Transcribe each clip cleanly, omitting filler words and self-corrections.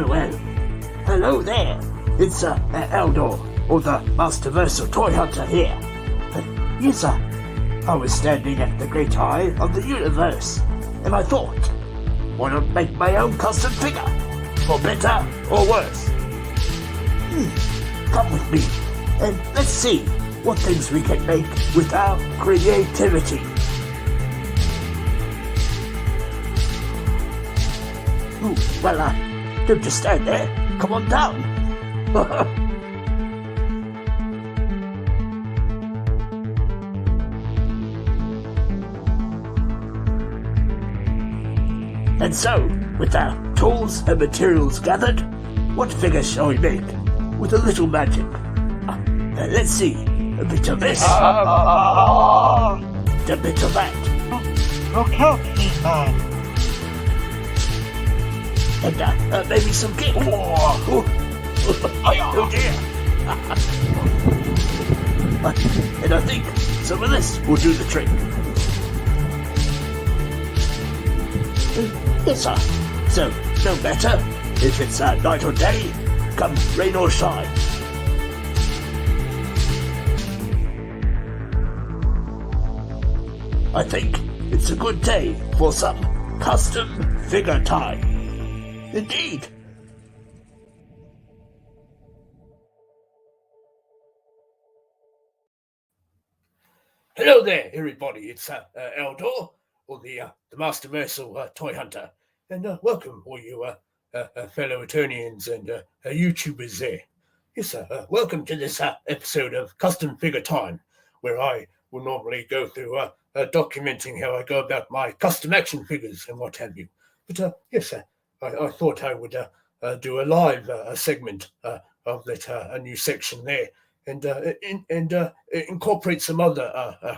Well. Hello there. It's Eldor, or the Masterversal-Toyhunter here. Yes, I was standing at the great eye of the universe, and I thought, why not make my own custom figure? For better or worse? Come with me, and let's see what things we can make with our creativity. Ooh, well, don't just stand there. Come on down. And so, with our tools and materials gathered, what figure shall we make with a little magic? Let's see. A bit of this. A bit of that. Look out, man. And maybe some kick. Oh dear. And I think some of this will do the trick. Yes, sir. So, no matter if it's night or day, come rain or shine. I think it's a good day for some custom figure time. Indeed. Hello there, everybody. It's Eldor, or the Masterversal-Toyhunter, and welcome all you fellow Eternians and YouTubers there. Yes, welcome to this episode of Custom Figure Time, where I will normally go through documenting how I go about my custom action figures and what have you. But yes, I thought I would do a live segment of that a new section there, and incorporate some other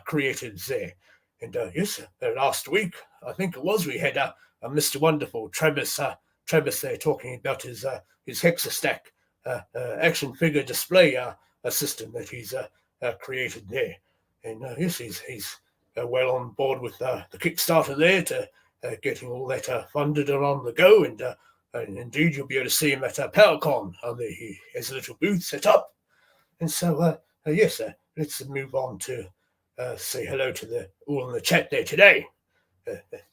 creatives there. And yes, last week I think it was, we had Mr. Wonderful Travis there talking about his Hexastack action figure display system that he's created there. And yes, he's well on board with the Kickstarter there to getting all that funded and on the go. And indeed, you'll be able to see him at PowerCon. He has a little booth set up. And so, yes, let's move on to say hello to the all in the chat there today.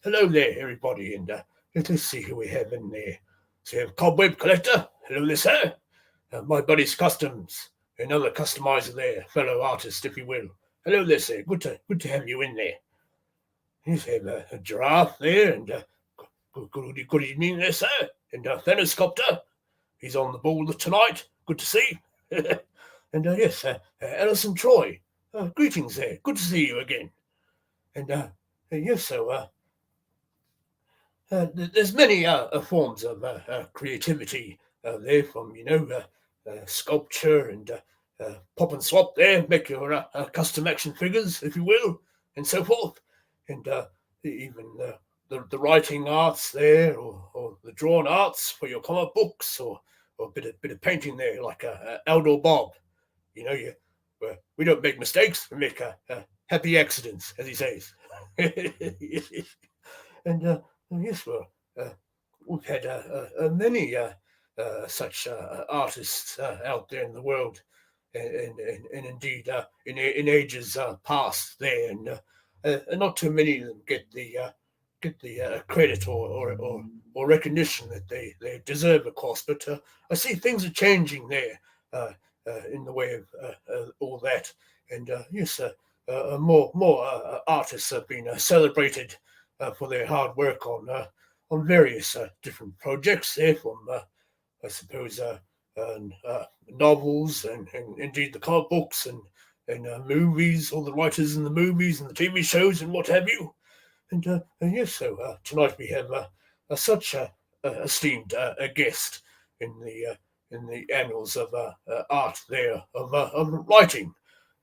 Hello there, everybody. And let's see who we have in there. So we have Cobweb Collector. Hello there, sir. My buddy's Customs, another customizer there, fellow artist, if you will. Hello there, sir. Good to have you in there. You have a giraffe there, and good evening there, sir. And Thanoscopter, he's on the ball tonight. Good to see. And yes, Alison Troy, greetings there. Good to see you again. And yes, so there's many forms of creativity there, from sculpture and pop and swap there, make your custom action figures, if you will, and so forth. And even the writing arts there, or the drawn arts for your comic books, or a bit of painting there, like Eldor Bob. We don't make mistakes, we make happy accidents, as he says. And yes, we've had many such artists out there in the world, and indeed in ages past there, and not too many of them get the credit or recognition that they deserve, of course. But I see things are changing there in the way of all that, and yes, more artists have been celebrated for their hard work on various different projects there, from I suppose novels and indeed the comic books and movies, all the writers in the movies and the TV shows and what have you. And yes, so tonight we have such a esteemed guest in the annals of art there, of writing.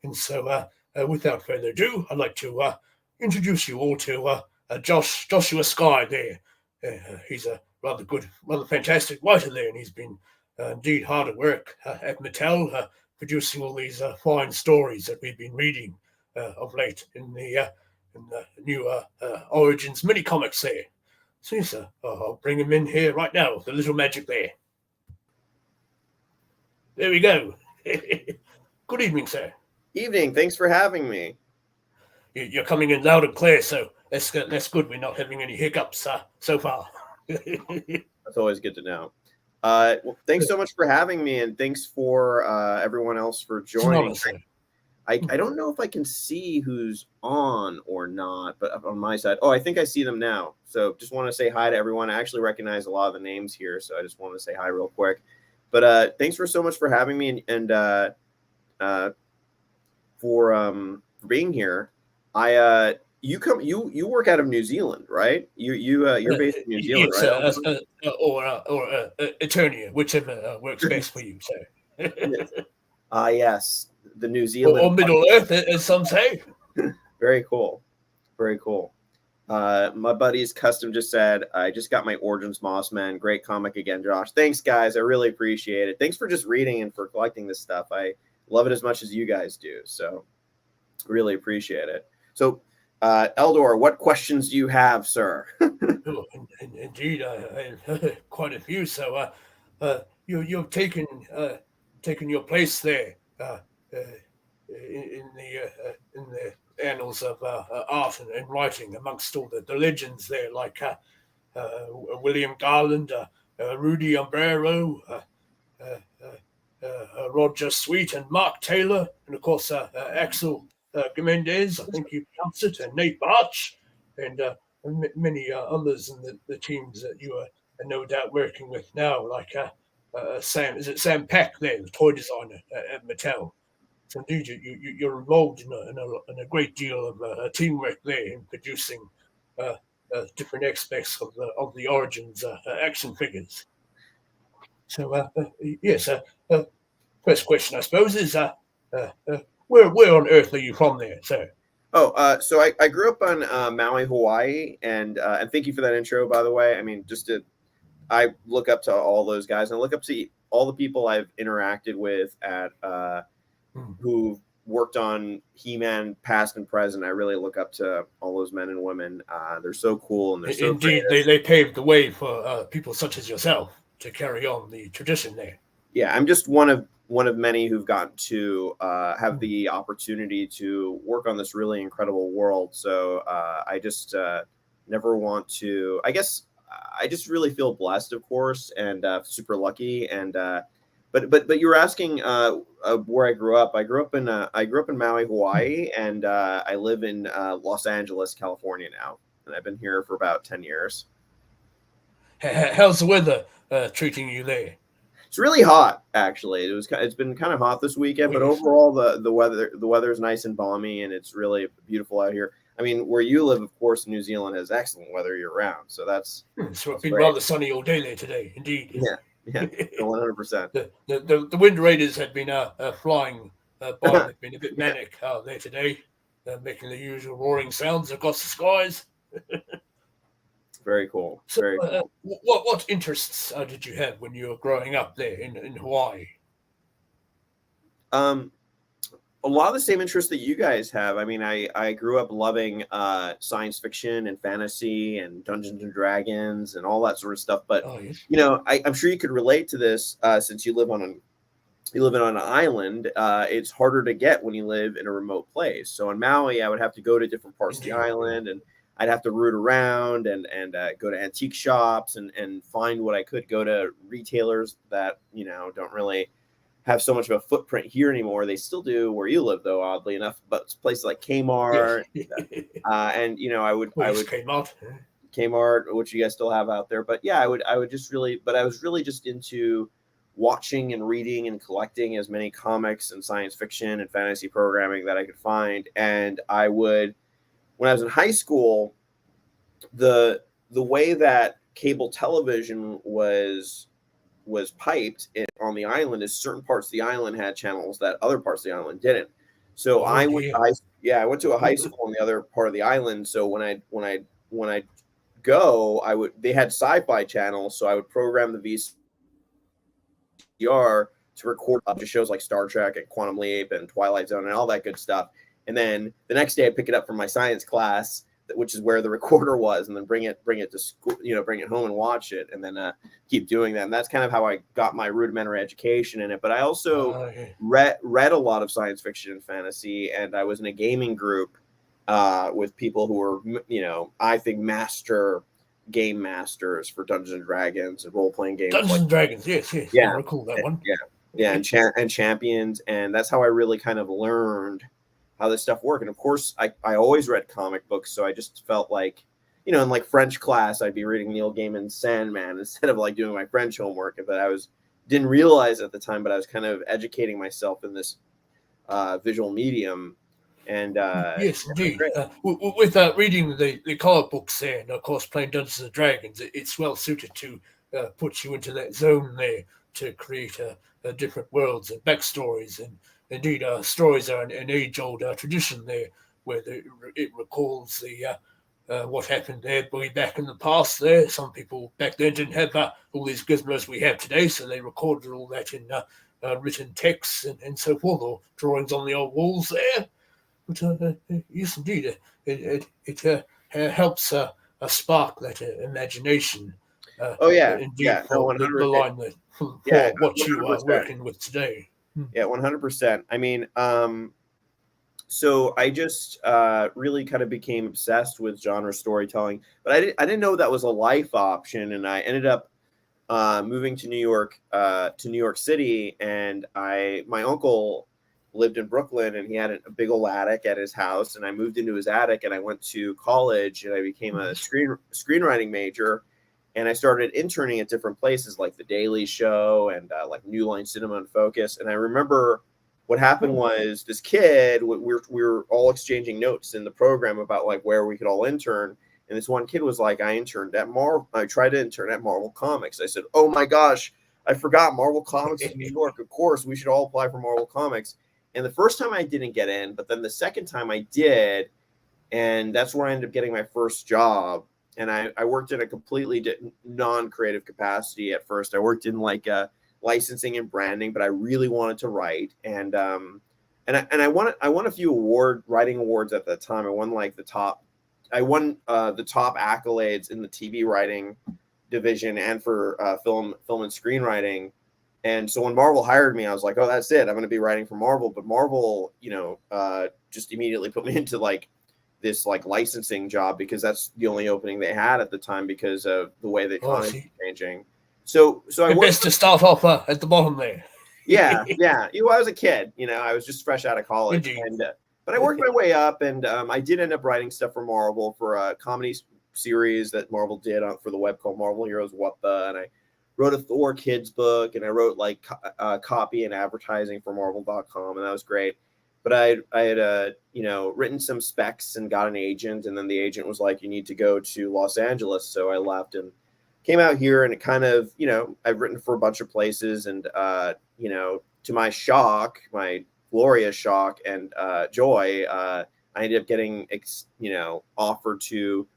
And so without further ado, I'd like to introduce you all to Joshua Sky there. He's a rather fantastic writer there, and he's been indeed hard at work at Mattel, producing all these fine stories that we've been reading of late in the new Origins mini comics there. So yes, I'll bring him in here right now, the little magic there. There we go. Good evening, sir. Evening. Thanks for having me. You're coming in loud and clear, so that's good. We're not having any hiccups so far. That's always good to know. Well, thanks so much for having me, and thanks for everyone else for joining. I don't know if I can see who's on or not, but on my side, I think I see them now. So just want to say hi to everyone. I actually recognize a lot of the names here, so I just want to say hi real quick. But thanks for so much for having me and for being here. You work out of New Zealand, right? You're based in New Zealand, yes, right? Or Eternia, whichever works best for you, sir. Yes, the New Zealand or Middle Earth, as some say. Very cool, very cool. My buddy's custom just said, I just got my Origins Mossman. Great comic again, Josh. Thanks, guys. I really appreciate it. Thanks for just reading and for collecting this stuff. I love it as much as you guys do. So really appreciate it. So, Eldor, what questions do you have, sir? Indeed, I have quite a few. So you've taken your place there in the annals of art and writing amongst all the legends there, like William Garland, Rudy Umbrero, Roger Sweet, and Mark Taylor, and of course Axel Mendez, I think you pronounced it, and Nate Barch, and many others in the teams that you are no doubt working with now, like Sam Peck there, the toy designer at Mattel. So indeed, you're involved in a great deal of teamwork there in producing different aspects of the Origins action figures. So yes, first question I suppose is where on earth are you from there, sir? So I grew up on Maui, Hawaii, and thank you for that intro, by the way. I mean, I look up to all those guys, and I look up to all the people I've interacted with at who've worked on He-Man past and present. I really look up to all those men and women. They're so cool, and they're so indeed creative. They paved the way for people such as yourself to carry on the tradition there. Yeah, I'm just one of many who've gotten to have the opportunity to work on this really incredible world. So I just never want to. I guess I just really feel blessed, of course, and super lucky. And but you were asking where I grew up. I grew up in Maui, Hawaii, and I live in Los Angeles, California now, and I've been here for about 10 years. How's the weather treating you there? It's really hot, actually. It's been kind of hot this weekend, but overall the weather is nice and balmy, and it's really beautiful out here. I mean, where you live, of course, New Zealand has excellent weather year round, so that's it's been rather sunny all day there today, indeed. Yeah, 100%. The Wind Raiders had been flying by. They've been a bit manic there today, making the usual roaring sounds across the skies. Very cool. So, Very cool. What interests did you have when you were growing up there in Hawaii? A lot of the same interests that you guys have. I mean, I grew up loving science fiction and fantasy and Dungeons and Dragons and all that sort of stuff. But yes. You know, I'm sure you could relate to this since you live on an island. It's harder to get when you live in a remote place. So in Maui, I would have to go to different parts of the island, and I'd have to root around and go to antique shops and find what I could. Go to retailers that don't really have so much of a footprint here anymore. They still do where you live, though, oddly enough. But places like Kmart, and I would Kmart, which you guys still have out there. But yeah, I was really just into watching and reading and collecting as many comics and science fiction and fantasy programming that I could find. And I would, when I was in high school, the way that cable television was piped on the island is certain parts of the island had channels that other parts of the island didn't. So I went to a high school on the other part of the island. So when I go, they had sci-fi channels, so I would program the VCR to record shows like Star Trek and Quantum Leap and Twilight Zone and all that good stuff. And then the next day I pick it up from my science class which is where the recorder was, and then bring it to school, bring it home and watch it, and then keep doing that. And that's kind of how I got my rudimentary education in it. But I also read a lot of science fiction and fantasy, and I was in a gaming group with people who were, I think game masters for Dungeons and Dragons and role-playing games. Dungeons and Dragons, yes. Yeah. I recall that one. Yeah, and champions, and that's how I really kind of learned how this stuff worked. And of course, I always read comic books, so I just felt like, in like French class, I'd be reading Neil Gaiman's Sandman instead of like doing my French homework. But didn't realize at the time, but I was kind of educating myself in this visual medium. And yes, indeed. With reading the comic books there, and of course playing Dungeons and Dragons, it's well suited to put you into that zone there to create different worlds and backstories. And indeed, stories are an age-old tradition there, where it recalls what happened there way back in the past there. Some people back then didn't have all these gizmos we have today, so they recorded all that in written texts and so forth, or drawings on the old walls there. But yes, indeed, it helps spark that imagination. Indeed, for the line that for what 100%. You are working with today. Yeah, 100%. I mean, so I just really kind of became obsessed with genre storytelling, but I didn't know that was a life option, and I ended up moving to New York City, and my uncle lived in Brooklyn, and he had a big old attic at his house, and I moved into his attic, and I went to college, and I became a screenwriting major. And I started interning at different places like The Daily Show and like New Line Cinema and Focus. And I remember what happened was this kid, we were all exchanging notes in the program about like where we could all intern. And this one kid was like, I tried to intern at Marvel Comics. I said, oh my gosh, I forgot Marvel Comics in New York. Of course, we should all apply for Marvel Comics. And the first time I didn't get in, but then the second time I did. And that's where I ended up getting my first job. And I worked in a completely non-creative capacity at first. I worked in like licensing and branding, but I really wanted to write. And I won a few writing awards at the time. I won the top accolades in the TV writing division and for film and screenwriting. And so when Marvel hired me, I was like, oh, that's it. I'm going to be writing for Marvel. But Marvel, just immediately put me into like this like licensing job because that's the only opening they had at the time because of the way the economy was changing. So I best to start off at the bottom there. Yeah. I was a kid, I was just fresh out of college, but I worked my way up, and I did end up writing stuff for Marvel for a comedy series that Marvel did for the web called Marvel Heroes What The, and I wrote a Thor kids book, and I wrote like copy and advertising for Marvel.com, and that was great. But I had written some specs and got an agent, and then the agent was like, you need to go to Los Angeles. So I left and came out here, and it kind of, I've written for a bunch of places, and, to my shock, my glorious shock and joy, I ended up getting, offered to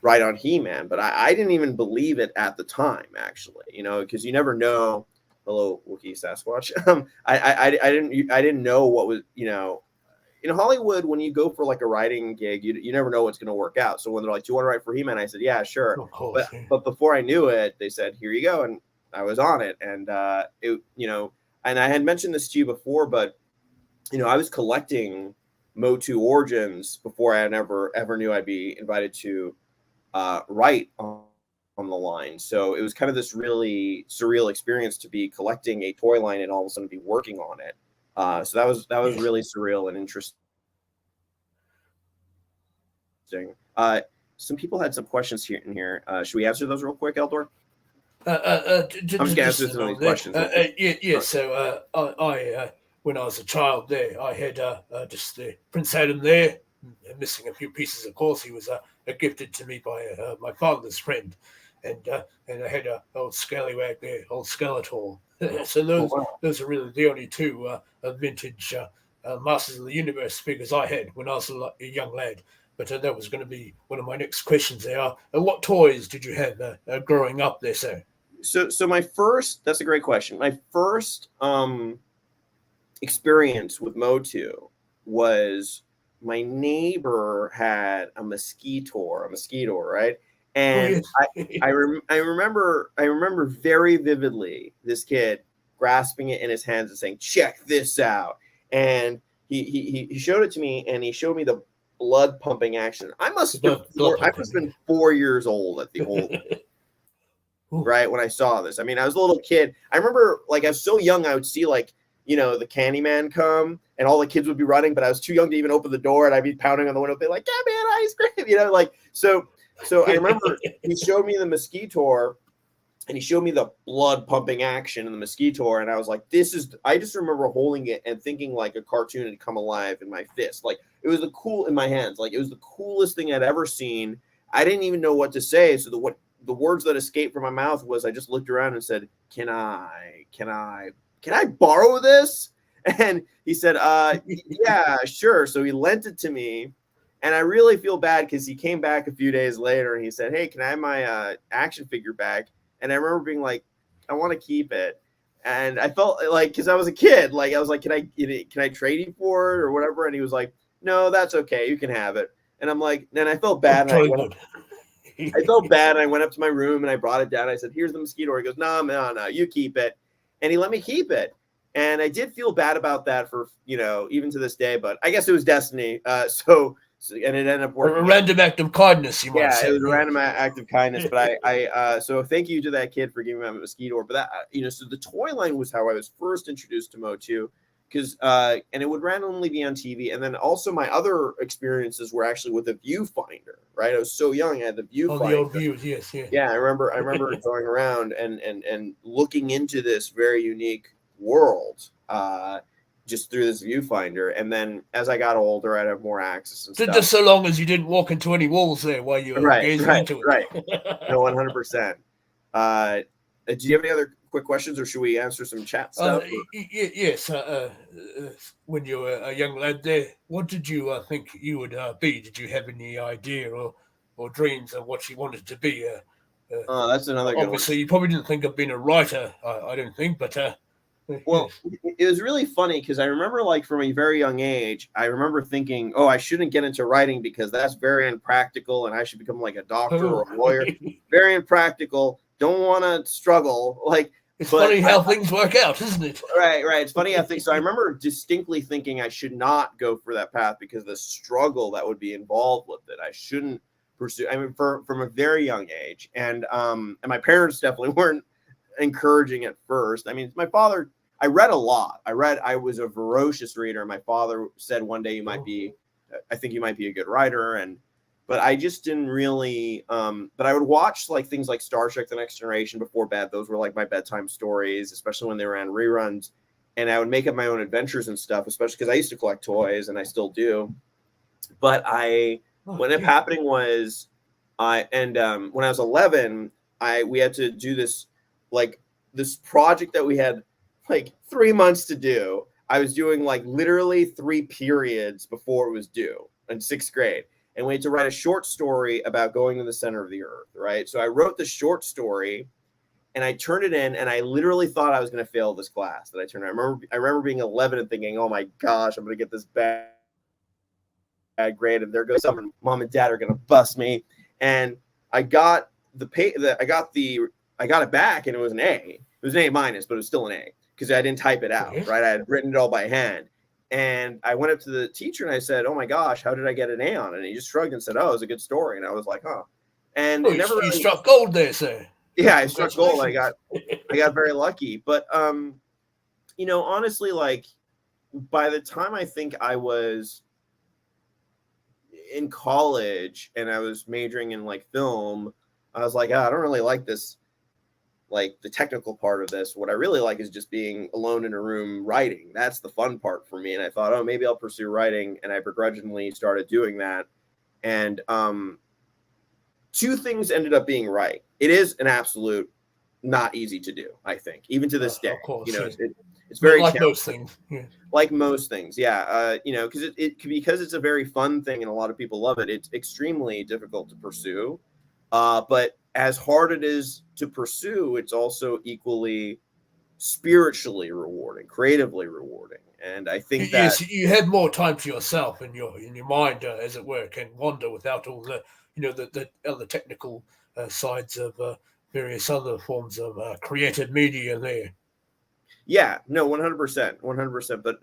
write on He-Man. But I didn't even believe it at the time, actually, because you never know. Hello, Wookiee Sasquatch. I didn't know what was, in Hollywood, when you go for like a writing gig, you never know what's going to work out. So when they're like, do you want to write for He-Man? I said, yeah, sure. Of course, but before I knew it, they said, here you go. And I was on it. And, and I had mentioned this to you before, but, I was collecting Motu Origins before I ever knew I'd be invited to write on the line. So it was kind of this really surreal experience to be collecting a toy line and all of a sudden be working on it. So that was really surreal and interesting. Some people had some questions here. Should we answer those real quick, Eldor? I'm just going to answer some of these questions. So I when I was a child there, I had just the Prince Adam there, missing a few pieces, of course. He was gifted to me by my father's friend. And I had an old scallywag there, old Skeletor. So those are really the only two vintage Masters of the Universe figures I had when I was a young lad. But that was going to be one of my next questions there. What toys did you have growing up there, sir? So my first, that's a great question. My first experience with Motu was my neighbor had a mosquito, right? Oh, And yes. I remember very vividly this kid grasping it in his hands and saying, "Check this out." And he showed it to me, and he showed me the blood pumping action. I must have been 4 years old at the old right when I saw this. I mean, I was a little kid. I remember, like, I was so young, I would see, like, you know, the Candyman come, and all the kids would be running, but I was too young to even open the door, and I'd be pounding on the window, be like, "Get me an ice cream," you know, like, so I remember he showed me the mosquito, and he showed me the blood pumping action in the mosquito, and I was like, this is, I just remember holding it and thinking like a cartoon had come alive in my fist. Like, it was in my hands. Like, it was the coolest thing I'd ever seen. I didn't even know what to say. So the words that escaped from my mouth was, I just looked around and said, can I borrow this? And he said, yeah, sure. So he lent it to me. And I really feel bad because he came back a few days later and he said, "Hey, can I have my action figure back?" And I remember being like, "I want to keep it." And I felt like, because I was a kid, like, I was like, can I trade you for it or whatever? And he was like, "No, that's okay. You can have it." And I'm like, then I felt bad. I felt bad. And I went up to my room and I brought it down. I said, "Here's the mosquito." He goes, No, you keep it. And he let me keep it. And I did feel bad about that for, you know, even to this day, but I guess it was destiny. And it ended up working. A random act of kindness, you might say. Yeah, it was a randand act of kindness. But so thank you to that kid for giving me a mosquito. But that, you know, so the toy line was how I was first introduced to Motu, because and it would randomly be on TV. And then also my other experiences were actually with the viewfinder. Right, I was so young, I had the viewfinder. Oh, the old views, yes, yeah. Yeah, I remember going around and looking into this very unique world. Just through this viewfinder, and then as I got older, I'd have more access and stuff. Just so long as you didn't walk into any walls there while you were gazing into it. Right. No, 100%. Do you have any other quick questions, or should we answer some chat stuff? Yes. When you were a young lad there, what did you think you would be? Did you have any idea or dreams of what you wanted to be? That's another good one. Obviously, you probably didn't think of being a writer, I don't think, but... well, it was really funny because I remember, like, from a very young age, I remember thinking, "Oh, I shouldn't get into writing because that's very impractical, and I should become like a doctor or a lawyer." Very impractical. Don't want to struggle. Like, it's funny how things work out, isn't it? Right. It's funny how things. So I remember distinctly thinking I should not go for that path because the struggle that would be involved with it. I shouldn't pursue. I mean, from a very young age, and my parents definitely weren't encouraging at first. I mean, my father. I read a lot. I was a voracious reader. My father said one day, I think you might be a good writer. But I just didn't really, but I would watch like things like Star Trek: The Next Generation before bed. Those were like my bedtime stories, especially when they ran reruns. And I would make up my own adventures and stuff, especially because I used to collect toys and I still do. But what ended up happening was when I was 11, we had to do this project that we had like 3 months to do. I was doing like literally 3 periods before it was due in 6th grade. And we had to write a short story about going to the center of the earth, right? So I wrote the short story and I turned it in, and I literally thought I was going to fail this class that I turned in. I remember being 11 and thinking, "Oh my gosh, I'm going to get this bad grade, and there goes someone, mom and dad are going to bust me." And I got I got it back, and it was an A. It was an A minus, but it was still an A, because I didn't type it out, right? I had written it all by hand. And I went up to the teacher and I said, "Oh my gosh, how did I get an A on it?" And he just shrugged and said, "Oh, it was a good story." And I was like, "Huh." And you struck gold there, sir. Yeah, I struck gold. I got very lucky. But you know, honestly, like, by the time I think I was in college and I was majoring in like film, I was like, I don't really like this, like the technical part of this. What I really like is just being alone in a room writing. That's the fun part for me. And I thought, oh, maybe I'll pursue writing. And I begrudgingly started doing that. And 2 things ended up being right. It is an absolute not easy to do, I think, even to this day. Of course, you know, it's very like most things. Yeah. Like most things, yeah. You know, because because it's a very fun thing and a lot of people love it. It's extremely difficult to pursue. But as hard it is to pursue, it's also equally spiritually rewarding, creatively rewarding. And I think that Yes, you have more time to yourself, and your mind, as it were, can wander without all the the other technical sides of various other forms of created media there. yeah, no, 100%, 100%. But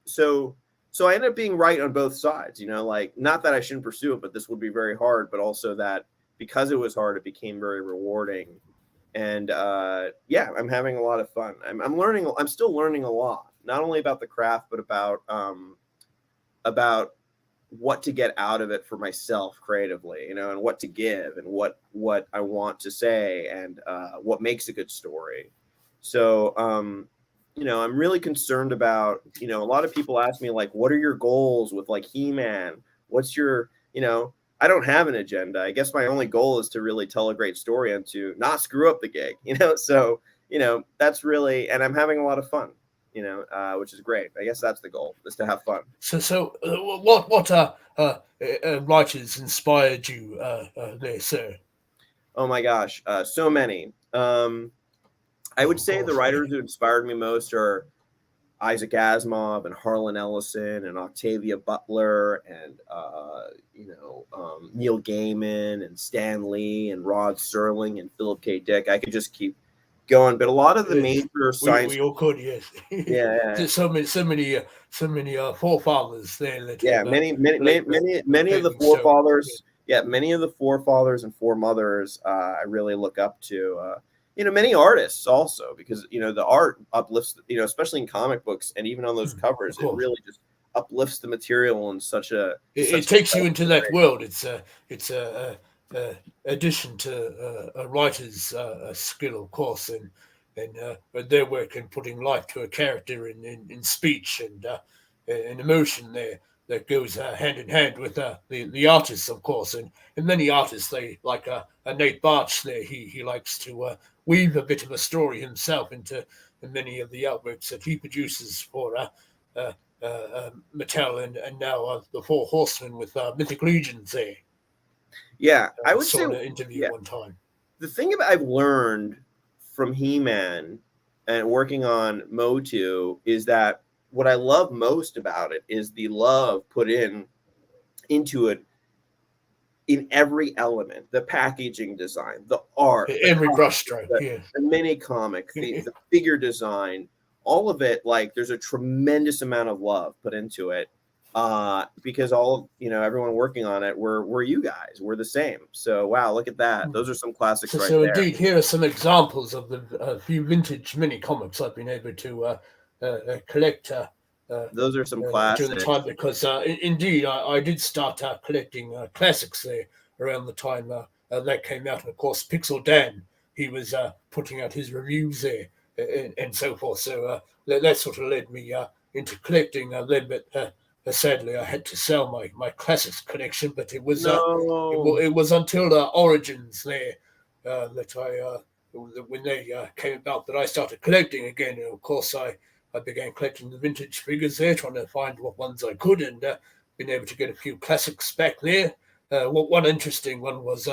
so I ended up being right on both sides, like not that I shouldn't pursue it, but this would be very hard, but also that because it was hard, it became very rewarding. And yeah, I'm having a lot of fun. I'm learning. I'm still learning a lot, not only about the craft, but about what to get out of it for myself creatively, and what to give, and what I want to say, and what makes a good story. So I'm really concerned about, a lot of people ask me, like, what are your goals with like He-Man? What's your, I don't have an agenda. I guess my only goal is to really tell a great story and to not screw up the gig, so, that's really, and I'm having a lot of fun, which is great. I guess that's the goal, is to have fun. So what writers inspired you there, sir? Oh my gosh, so many. I would say the writers who inspired me most are Isaac Asimov and Harlan Ellison and Octavia Butler and Neil Gaiman and Stan Lee and Rod Serling and Philip K. Dick. I could just keep going, but a lot of the major science. We all could, yes. Yeah. There's so many forefathers there that. Yeah, many of the forefathers. Yeah, many of the forefathers and foremothers I really look up to. Many artists also, because the art uplifts, especially in comic books and even on those covers, it really just uplifts the material in such a. It takes you into that world. It's a addition to a writer's skill, of course, and their work in putting life to a character in speech and emotion there. That goes hand in hand with the artists, of course, and many artists, they like a Nate Bartsch there. He likes to weave a bit of a story himself into many of the artworks that he produces for Mattel and now the Four Horsemen with Mythic Legions there. Yeah, I would saw say an interview one time. The thing I've learned from He-Man and working on Motu is that what I love most about it is the love put into it in every element: the packaging design, the art, every brushstroke, the mini comic, the figure design, all of it. Like, there's a tremendous amount of love put into it, because everyone working on it, we're you guys, we're the same. So wow, look at that. Those are some classics right there. Indeed, here are some examples of the few vintage mini comics I've been able to collect. Those are some classics. During the time, because indeed I did start collecting classics there around the time that came out. And of course, Pixel Dan, he was putting out his reviews there and so forth. So that sort of led me into collecting. But sadly, I had to sell my classics collection. But it was it was until Origins there that I when they came about, that I started collecting again. And of course, I began collecting the vintage figures there, trying to find what ones I could, and been able to get a few classics back there. One interesting one was,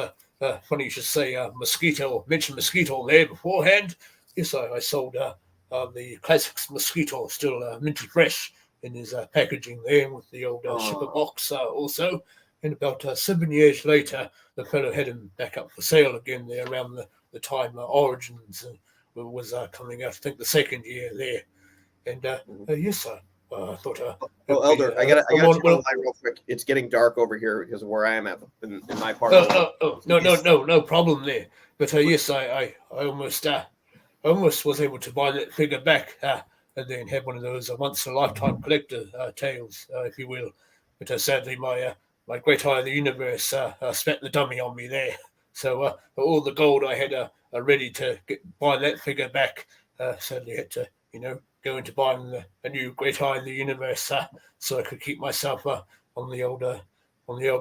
funny you should say, Mosquito. Mentioned Mosquito there beforehand. Yes, I sold the classics Mosquito, still minty fresh in his packaging there, with the old shipper box also. And about 7 years later, the fellow had him back up for sale again there around the time Origins was coming out. I think the second year there. And yes, sir. I thought. Elder, I gotta real quick. It's getting dark over here because of where I am at in my part. No problem there. But yes, I almost was able to buy that figure back, and then have one of those once in a lifetime collector tales, if you will. But sadly, my great eye of the universe spent the dummy on me there. So all the gold I had ready to buy that figure back, sadly had to go into buying a new great eye of the universe, so I could keep myself on the old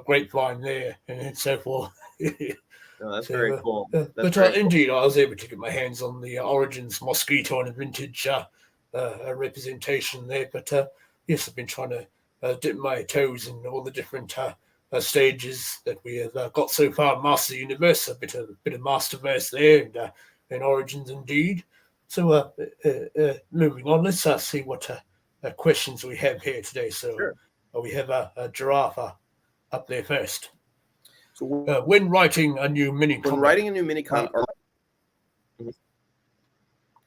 grapevine there and so forth. That's very cool. But indeed, I was able to get my hands on the Origins Mosquito and a vintage representation there. But yes, I've been trying to dip my toes in all the different stages that we have got so far. Master Universe, a bit of Masterverse there, and Origins indeed. So, moving on, let's see what questions we have here today. So, Sure. we have a giraffe up there first. So When writing a new mini when comic, writing a new mini comic,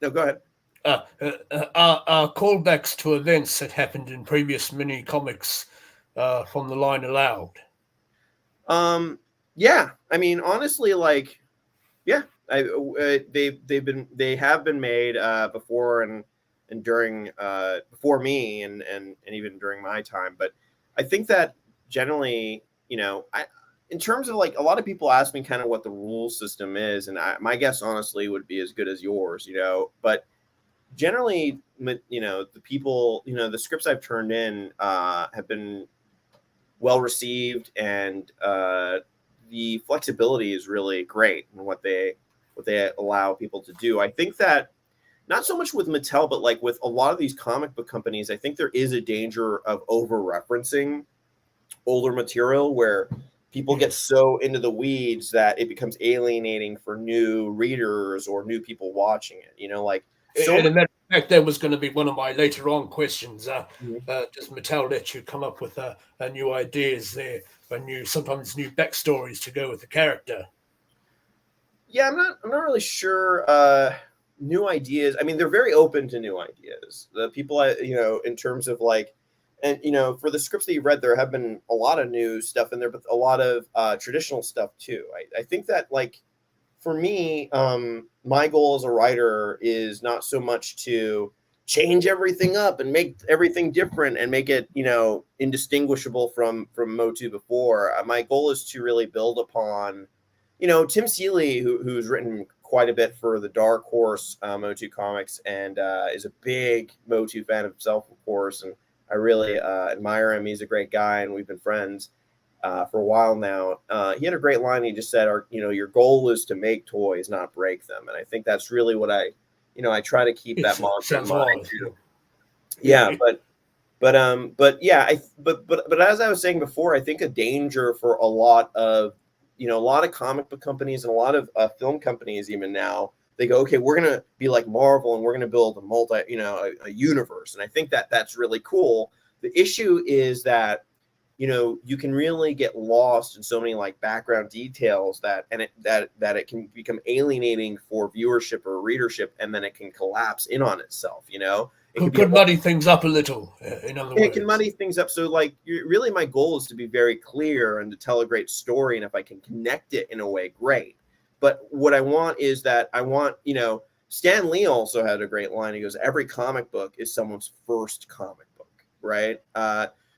no, go ahead. are callbacks to events that happened in previous mini comics from the line allowed? Yeah, I mean, honestly, like, yeah, they have been made before and during before me and even during my time. But I think that generally, you know, in terms of like a lot of people ask me kind of what the rule system is, and my guess honestly would be as good as yours, you know. But generally, you know, the people, you know, the scripts I've turned in have been well received, and the flexibility is really great in what they allow people to do. I think that not so much with Mattel, but like with a lot of these comic book companies, I think there is a danger of over referencing older material where people get so into the weeds that it becomes alienating for new readers or new people watching it. You know, like so. And a matter of fact, that was going to be one of my later on questions. Does Mattel let you come up with new ideas there, sometimes new backstories to go with the character? Yeah, I'm not really sure. New ideas. I mean, they're very open to new ideas. The people, you know, in terms of like, and you know, for the scripts that you read, there have been a lot of new stuff in there, but a lot of traditional stuff too. I think that like, for me, my goal as a writer is not so much to change everything up and make everything different and make it, you know, indistinguishable from Motu before. My goal is to really build upon, you know, Tim Seeley, who's written quite a bit for the Dark Horse Motu comics and is a big Motu fan himself, of course, and I really admire him. He's a great guy, and we've been friends for a while now. He had a great line. He just said, you know, your goal is to make toys, not break them. And I think that's really what I try to keep that mantra in mind too. Yeah, but yeah, but as I was saying before, I think a danger for a lot of comic book companies and a lot of film companies even now, they go, okay, we're gonna be like Marvel and we're gonna build a universe, and I think that that's really cool. The issue is that, you know, you can really get lost in so many like background details that it can become alienating for viewership or readership, and then it can collapse in on itself. You know, it could muddy things up a little. In other words, it can muddy things up. So, like, really, my goal is to be very clear and to tell a great story, and if I can connect it in a way, great. But what I want is that you know, Stan Lee also had a great line. He goes, "Every comic book is someone's first comic book," right?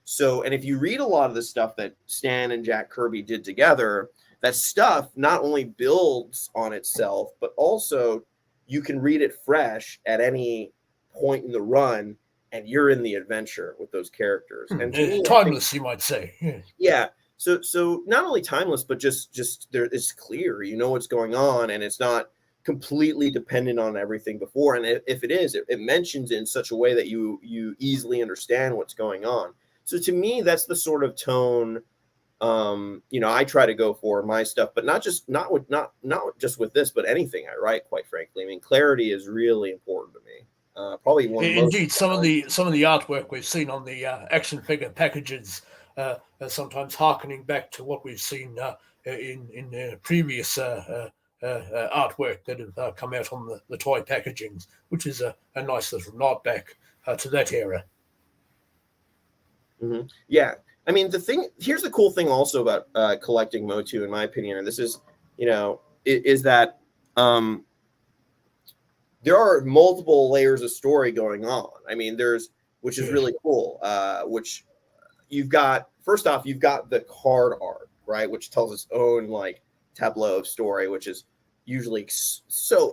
So, and if you read a lot of the stuff that Stan and Jack Kirby did together, that stuff not only builds on itself, but also you can read it fresh at any point in the run, and you're in the adventure with those characters. And to me, timeless, you might say. Yeah. So not only timeless, but just there, it's clear, you know what's going on, and it's not completely dependent on everything before. And if it is, it mentions it in such a way that you easily understand what's going on. So to me, that's the sort of tone, you know, I try to go for my stuff, but not just with this, but anything I write, quite frankly. I mean, clarity is really important to me. Probably one. Indeed, some of the artwork we've seen on the action figure packages, sometimes harkening back to what we've seen in previous artwork that have come out on the toy packagings, which is a nice little nod back to that era. Mm-hmm. Yeah, I mean, here's the cool thing also about collecting Motu, in my opinion, and this is, you know, is that there are multiple layers of story going on. I mean, which is really cool. Which you've got, first off, you've got the card art, right, which tells its own like tableau of story, which is usually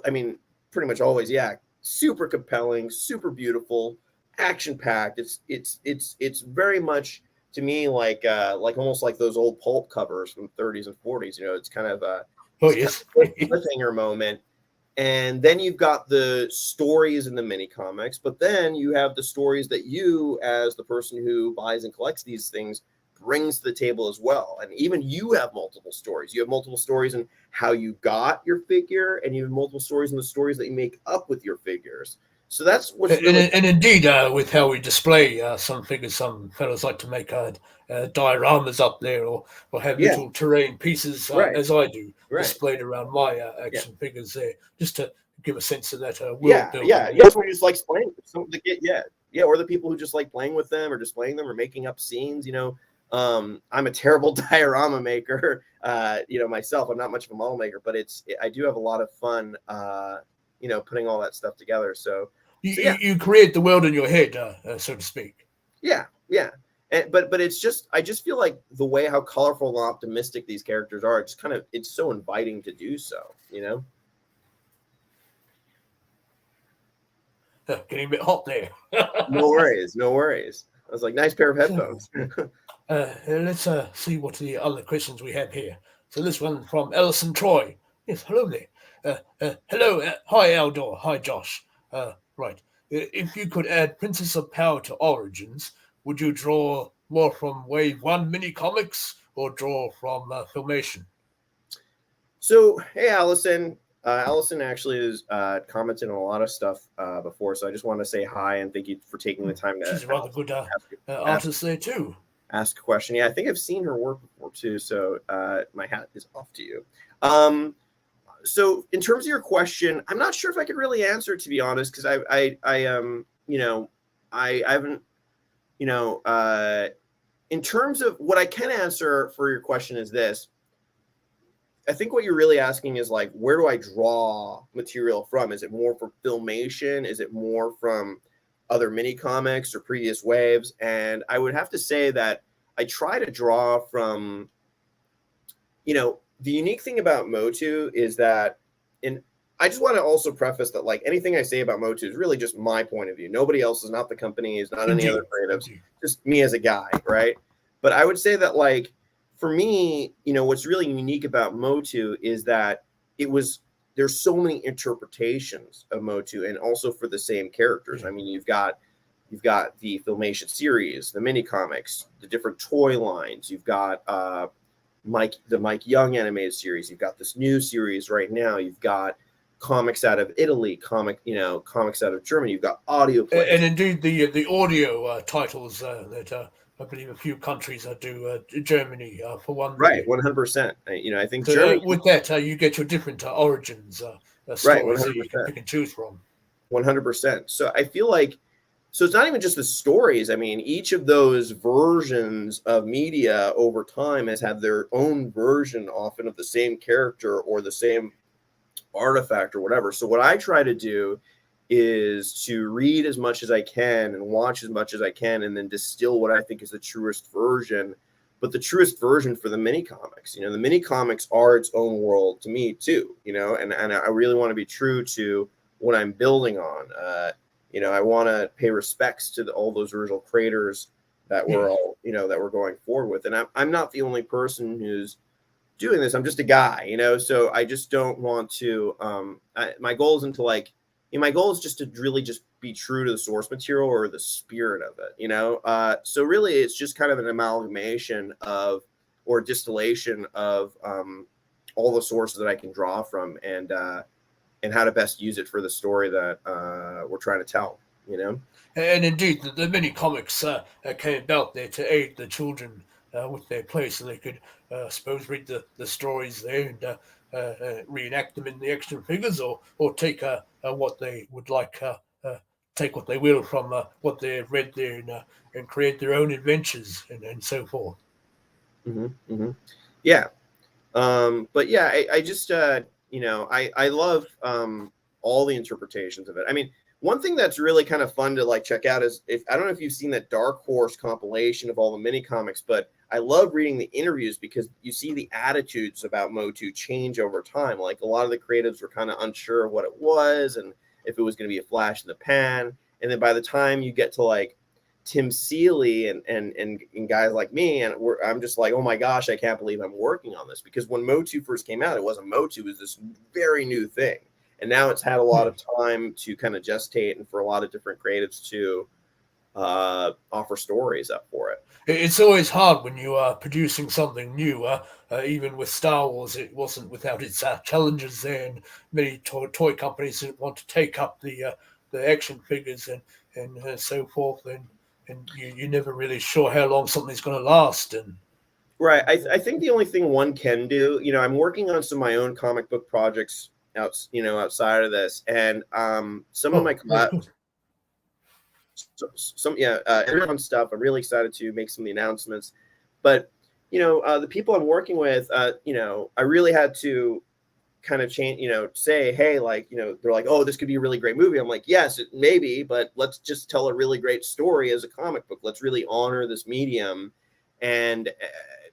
I mean, pretty much always, yeah, super compelling, super beautiful, action packed. It's very much, to me, like almost like those old pulp covers from 30s and 40s. You know, it's kind of a cliffhanger moment. And then you've got the stories in the mini comics, but then you have the stories that you, as the person who buys and collects these things, brings to the table as well. And even you have multiple stories. You have multiple stories in how you got your figure, and you have multiple stories in the stories that you make up with your figures. So that's what's really and indeed, with how we display some figures, some fellows like to make dioramas up there, or have Yeah. little terrain pieces, Right. as I do, Right. displayed around my action figures there, just to give a sense of that world building. Yeah. That's what you just like playing with some of the or the people who just like playing with them or displaying them or making up scenes. I'm a terrible diorama maker. Myself, I'm not much of a model maker, but I do have a lot of fun. Putting all that stuff together. So you create the world in your head, so to speak. Yeah. But it's just, I just feel like the way how colorful and optimistic these characters are, it's so inviting to do so. Getting a bit hot there. No worries. I was like, nice pair of headphones. Let's see what the other questions we have here. So this one from Ellison Troy. Yes, hello there. Hello, hi Eldor, hi Josh. Right. If you could add Princess of Power to Origins, would you draw more from Wave 1 mini comics or draw from Filmation? So, hey, Allison. Allison actually has commented on a lot of stuff before, so I just want to say hi and thank you for taking the time to. She's a rather good artist there too. Ask a question. Yeah, I think I've seen her work before too. So my hat is off to you. So in terms of your question, I'm not sure if I could really answer it, to be honest, because I haven't, in terms of what I can answer for your question is this. I think what you're really asking is like, where do I draw material from? Is it more from Filmation? Is it more from other mini comics or previous waves? And I would have to say that I try to draw from, the unique thing about Motu is that, and I just want to also preface that like anything I say about Motu is really just my point of view. Nobody else is, not the company, is not any other creatives, just me as a guy, right? But I would say that like, for me, what's really unique about Motu is that there's so many interpretations of Motu, and also for the same characters. I mean, you've got the Filmation series, the mini comics, the different toy lines. You've got the Mike Young animated series. You've got this new series right now. You've got comics out of Italy, comics out of Germany. You've got audio plays. And indeed, the audio titles that I believe a few countries do. Germany, for one. Right, 100%. I think so, Germany. With that, you get your different origins, stories right, that you can pick and choose from. 100%. So I feel like, so it's not even just the stories. I mean, each of those versions of media over time has had their own version, often of the same character or the same artifact or whatever. So what I try to do is to read as much as I can and watch as much as I can, and then distill what I think is the truest version, but the truest version for the mini comics. The mini comics are its own world to me too, and I really want to be true to what I'm building on. I want to pay respects to all those original creators that we're all, that we're going forward with. And I'm not the only person who's doing this. I'm just a guy, so I just don't want to, my goal isn't to like, my goal is just to really just be true to the source material or the spirit of it, so really it's just kind of an amalgamation of, or distillation of all the sources that I can draw from, and how to best use it for the story that we're trying to tell, And indeed, the mini comics came about there to aid the children with their play, so they could, I suppose, read the stories there and reenact them in the action figures, or take what they would like, take what they will from what they've read there, and create their own adventures and so forth. Yeah. But yeah, I just, I love all the interpretations of it. I mean, one thing that's really kind of fun to like check out is, I don't know if you've seen that Dark Horse compilation of all the mini comics, but I love reading the interviews because you see the attitudes about Motu change over time. Like a lot of the creatives were kind of unsure of what it was and if it was going to be a flash in the pan. And then by the time you get to like Tim Seeley and guys like me, and I'm just like, oh my gosh, I can't believe I'm working on this. Because when Motu first came out, it wasn't Motu, it was this very new thing. And now it's had a lot of time to kind of gestate, and for a lot of different creatives to offer stories up for it. It's always hard when you are producing something new. Even with Star Wars, it wasn't without its challenges there, and many toy companies didn't want to take up the action figures and so forth, and you're never really sure how long something's going to last. And right, I think the only thing one can do, I'm working on some of my own comic book projects outside of this, and some of my everyone stuff. I'm really excited to make some of the announcements, but the people I'm working with, I really had to kind of change, say, hey, they're like, oh, this could be a really great movie. I'm like, yes, it may be, but let's just tell a really great story as a comic book. Let's really honor this medium, and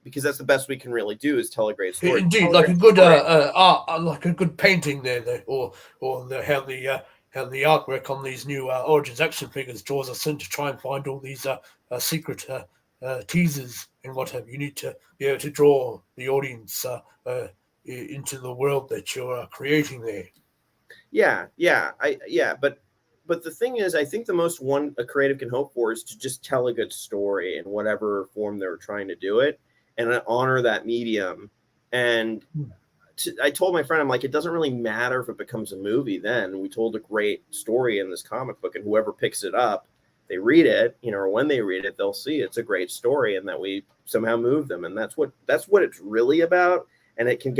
because that's the best we can really do is tell a great story. Indeed, like a good art, like a good painting there, or how the artwork on these new Origins action figures draws us in to try and find all these secret teasers and what have you. You need to be able to draw the audience into the world that you're creating there. But the thing is, I think the most a creative can hope for is to just tell a good story in whatever form they're trying to do it, and honor that medium. And I told my friend, I'm like, it doesn't really matter if it becomes a movie. Then we told a great story in this comic book, and whoever picks it up, they read it, or when they read it, they'll see it's a great story, and that we somehow move them, and that's what it's really about. And it can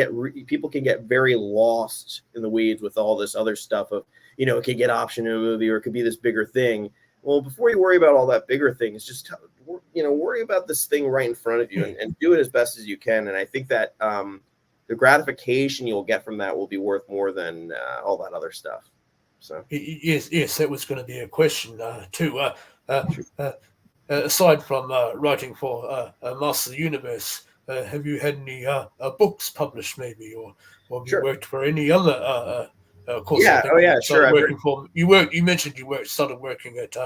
people can get very lost in the weeds with all this other stuff of, it could get optioned in a movie, or it could be this bigger thing. Well, before you worry about all that bigger thing, it's just, worry about this thing right in front of you and do it as best as you can. And I think that the gratification you'll get from that will be worth more than all that other stuff. So yes, that was going to be a question too. Aside from writing for Master of the Universe, have you had any books published, maybe, or have you worked for any other? Of course, yeah. Oh yeah, sure. You mentioned you started working at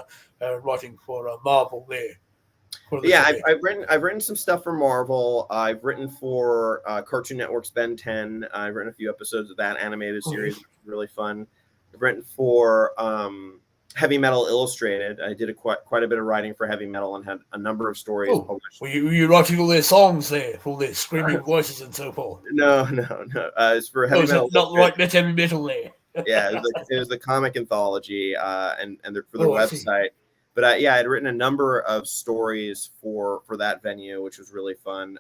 writing for Marvel there. Yeah, I've written some stuff for Marvel. I've written for Cartoon Network's Ben 10. I've written a few episodes of that animated series, which was really fun. I've written for Heavy Metal Illustrated. I did quite a bit of writing for Heavy Metal and had a number of stories published. Were you writing all their songs there, all their screaming voices and so forth? No. It's for Heavy Metal. Not like Heavy Metal there. Yeah, it was the comic anthology, and for the website. But I'd written a number of stories for that venue, which was really fun,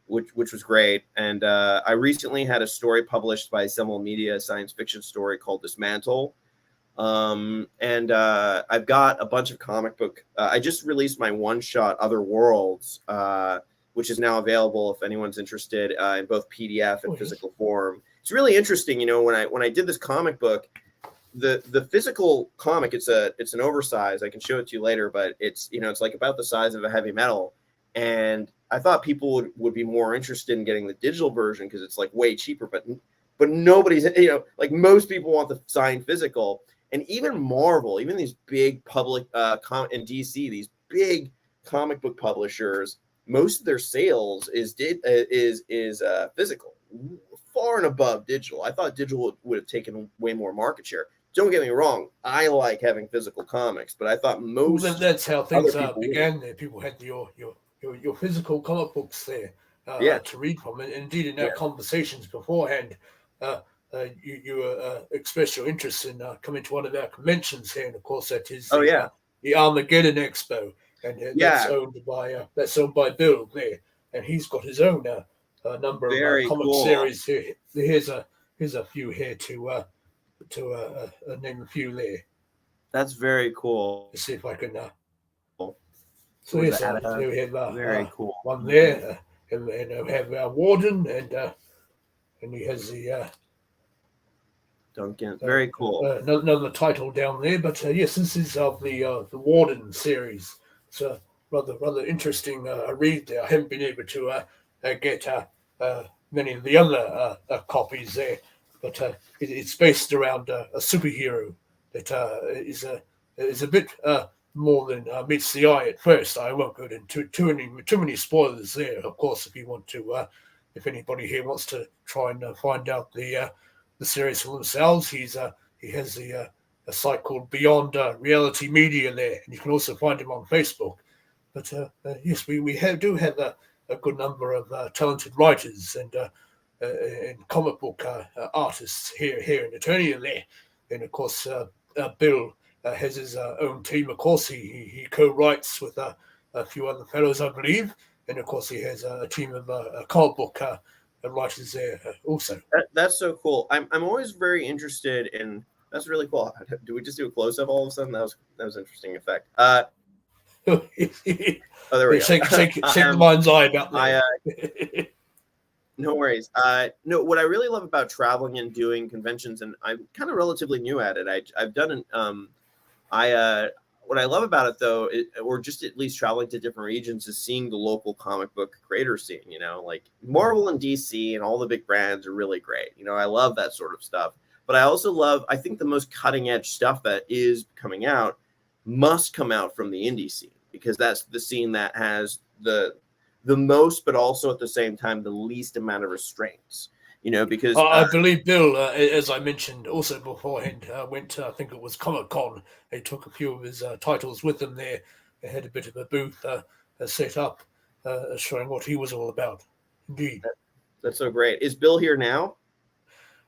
which was great. And I recently had a story published by Semel Media, a science fiction story called Dismantle. And I've got a bunch of comic book. I just released my one-shot Other Worlds, which is now available if anyone's interested in both PDF and physical form. It's really interesting, when I did this comic book. The physical comic, it's an oversized. I can show it to you later, but it's it's like about the size of a Heavy Metal, and I thought people would be more interested in getting the digital version because it's like way cheaper. But nobody's like most people want the signed physical, and even Marvel, even these big public in DC, these big comic book publishers, most of their sales is physical, far and above digital. I thought digital would have taken way more market share. Don't get me wrong. I like having physical comics, but I thought that's how things began. There, people had your physical comic books there to read from. And indeed, in our conversations beforehand, you expressed your interest in coming to one of our conventions here, and of course that is the Armageddon Expo, and that's owned by Bill there, and he's got his own number of comic series here. Here's a few here to name a few there. That's very cool. Let's see if I can. So yes, we have very cool one there, and we have Warden, and he has the Duncan. Very cool. Another title down there, but yes, this is of the Warden series. It's a rather interesting read there. I haven't been able to get many of the other copies there, but it's based around a superhero that is a bit more than meets the eye at first. I won't go into too many spoilers there. Of course, if you want to, if anybody here wants to try and find out the series for themselves, he has the site called Beyond Reality Media there, and you can also find him on Facebook. But yes, we do have a good number of talented writers and comic book artists here in Eternia there. And of course, Bill has his own team. Of course, he co-writes with a few other fellows, I believe. And of course, he has a team of comic book writers there also. That's so cool. I'm always very interested in. That's really cool. Do we just do a close up all of a sudden? That was an interesting effect. Oh, there we go. Shake the mind's eye about that. No worries. No, what I really love about traveling and doing conventions, and I'm kind of relatively new at it. I've done what I love about it though, or just at least traveling to different regions, is seeing the local comic book creator scene. You know, like Marvel and DC and all the big brands are really great. You know, I love that sort of stuff. But I also love, I think the most cutting edge stuff that is coming out must come out from the indie scene, because that's the scene that has the most, but also at the same time the least amount of restraints. You know, because I believe Bill, as I mentioned also beforehand, went to, I think it was Comic-Con. He took a few of his titles with him there. They had a bit of a booth set up, showing what he was all about. Indeed. That's so great. Is Bill here now?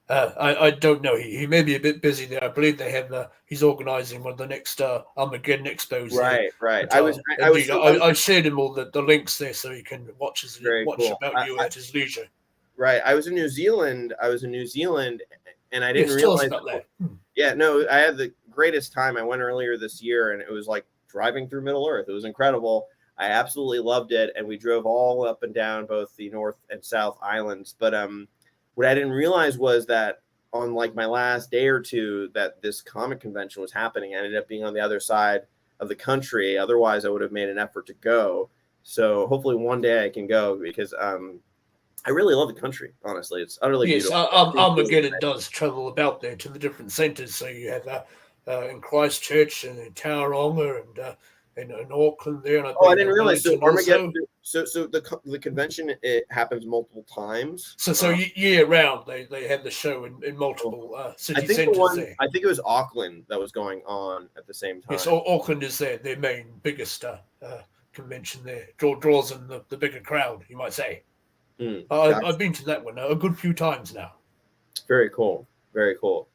I don't know. He may be a bit busy there. I believe they have. He's organising one of the next Armageddon expos. Right. But, I shared him all the links there so he can watch about you at his leisure. Right. I was in New Zealand, and I didn't tell realize us about that. Yeah, no, I had the greatest time. I went earlier this year, and it was like driving through Middle Earth. It was incredible. I absolutely loved it, and we drove all up and down both the North and South Islands. But what I didn't realize was that on like my last day or two that this comic convention was happening. I ended up being on the other side of the country. Otherwise, I would have made an effort to go. So hopefully one day I can go, because I really love the country, honestly. It's utterly beautiful. Armageddon does travel about there to the different centres. So you have in Christchurch and in Tauranga and in Auckland there. And I didn't realize. So Armageddon. So the convention, it happens multiple times. So year round they have the show in multiple city centres there. I think it was Auckland that was going on at the same time. Yes, Auckland is their main biggest convention there. Draws in the bigger crowd, you might say. I've been to that one a good few times now. Very cool. Very cool.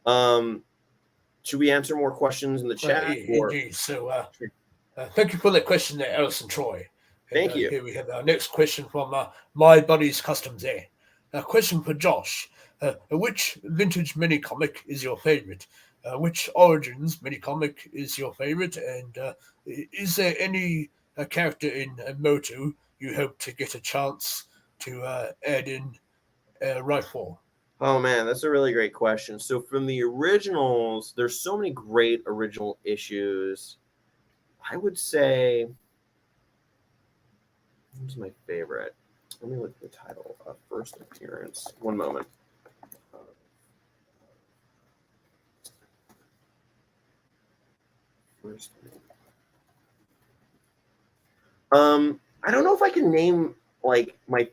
Should we answer more questions in the chat? Indeed. So thank you for that question there, Alison Troy. Thank you. Here we have our next question from My Buddy's Customs there. A question for Josh. Which vintage mini comic is your favorite? Which Origins mini comic is your favorite? And is there any character in Motu you hope to get a chance to add in right for? Oh man, that's a really great question. So from the originals, there's so many great original issues. I would say, who's my favorite? Let me look at the title. First appearance. One moment. I don't know if I can name like my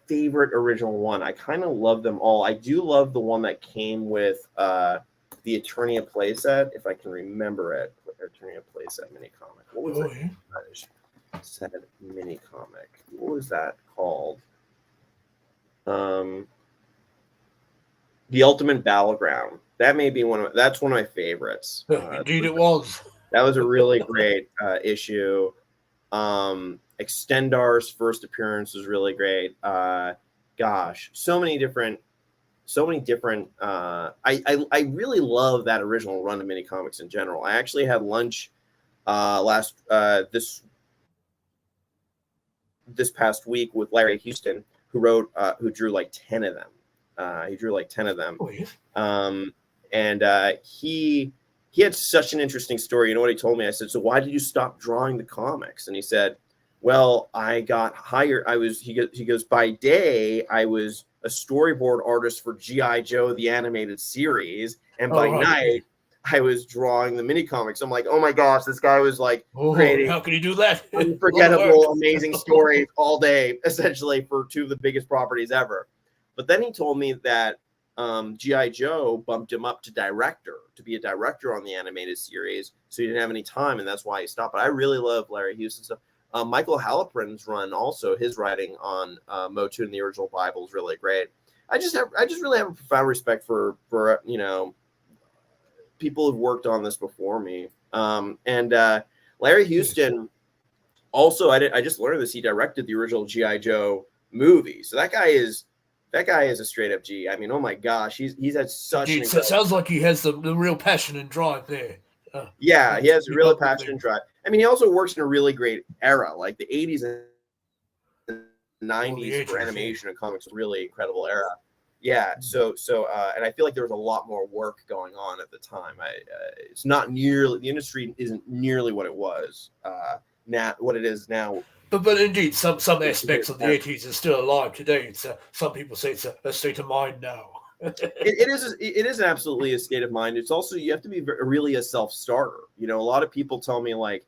favorite original one. I kind of love them all. I do love the one that came with the Eternia playset, if I can remember it. Eternia playset mini comic. What was it? Said mini comic. What was that called? The Ultimate Battleground. That may be that's one of my favorites. Indeed, it was. That was a really great issue. Extendar's first appearance was really great. Gosh, so many different. I really love that original run of mini comics in general. I actually had lunch this past week with Larry Houston, who drew like 10 of them. He drew like 10 of them. Oh, yeah. And he had such an interesting story. You know what he told me? I said, "So why did you stop drawing the comics?" And he said, "Well, I got hired. He goes, by day, I was a storyboard artist for G.I. Joe, the animated series. And by night, I was drawing the mini comics." I'm like, oh my gosh, this guy was like creating how can you do that? Unforgettable, amazing stories all day, essentially, for two of the biggest properties ever. But then he told me that G.I. Joe bumped him up to director, to be a director on the animated series. So he didn't have any time, and that's why he stopped. But I really love Larry Houston's stuff. Michael Halperin's run, also his writing on Motu in the original Bible is really great. I just really have a profound respect for people who've worked on this before me. Larry Houston also, I just learned this, he directed the original G.I. Joe movie. So that guy is a straight up G. I mean, oh my gosh, he's had such an it sounds like he has the real passion and drive there. Yeah, he has a real passion and drive. I mean, he also works in a really great era, like the 80s and 90s for animation and comics, really incredible era. Yeah, so and I feel like there was a lot more work going on at the time. It's not nearly, the industry isn't nearly what it was now, what it is now. But indeed, some aspects of the 80s are still alive today. It's some people say it's a state of mind now. It is absolutely a state of mind. It's also, you have to be really a self-starter. You know, a lot of people tell me, like,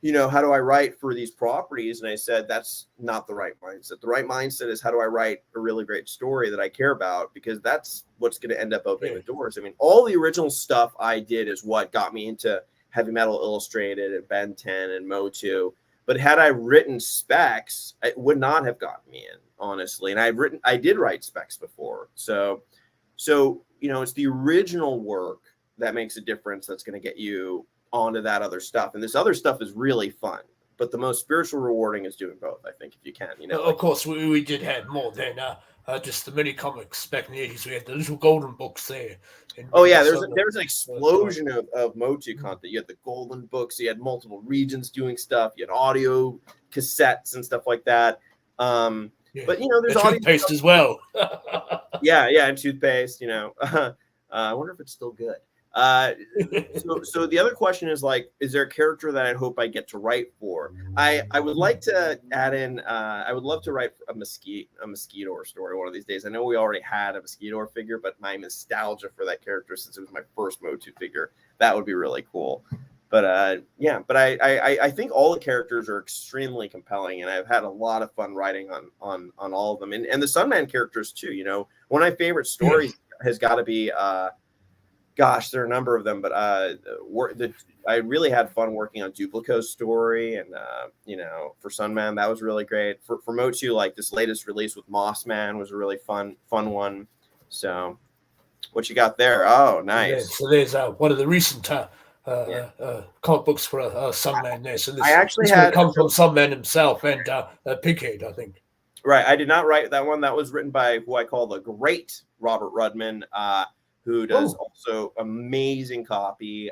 you know, how do I write for these properties? And I said, that's not the right mindset. The right mindset is, how do I write a really great story that I care about? Because that's what's going to end up opening the doors. I mean, all the original stuff I did is what got me into Heavy Metal Illustrated and Ben 10 and Motu. But had I written specs, it would not have gotten me in, honestly. And I did write specs before. So, you know, it's the original work that makes a difference, that's going to get you onto that other stuff. And this other stuff is really fun, but the most spiritual rewarding is doing both, I think, if you can. You know, of course, we did have more than just the mini comics back in the 80s. We had the little golden books there. Oh yeah, there was an explosion of Motu content. You had the golden books, you had multiple regions doing stuff, you had audio cassettes and stuff like that. But you know, there's audio toothpaste as well. yeah, and toothpaste. You know, I wonder if it's still good. So the other question is, like, is there a character that I hope I get to write for? I would like to add in, I would love to write a Mosquito story one of these days. I know we already had a Mosquito figure, but my nostalgia for that character, since it was my first Motu figure, that would be really cool. But yeah, but I think all the characters are extremely compelling, and I've had a lot of fun writing on all of them, and the Sunman characters too. You know, one of my favorite stories has got to be gosh, there are a number of them, but I really had fun working on Duplico's story, and you know, for Sunman, that was really great. For Motu, like this latest release with Mossman was a really fun one. So, what you got there? Oh, nice. So there's one of the recent comic books for Sunman there. So this had come from Sunman himself and Pighead, I think. Right. I did not write that one. That was written by who I call the great Robert Rudman, who does also amazing copy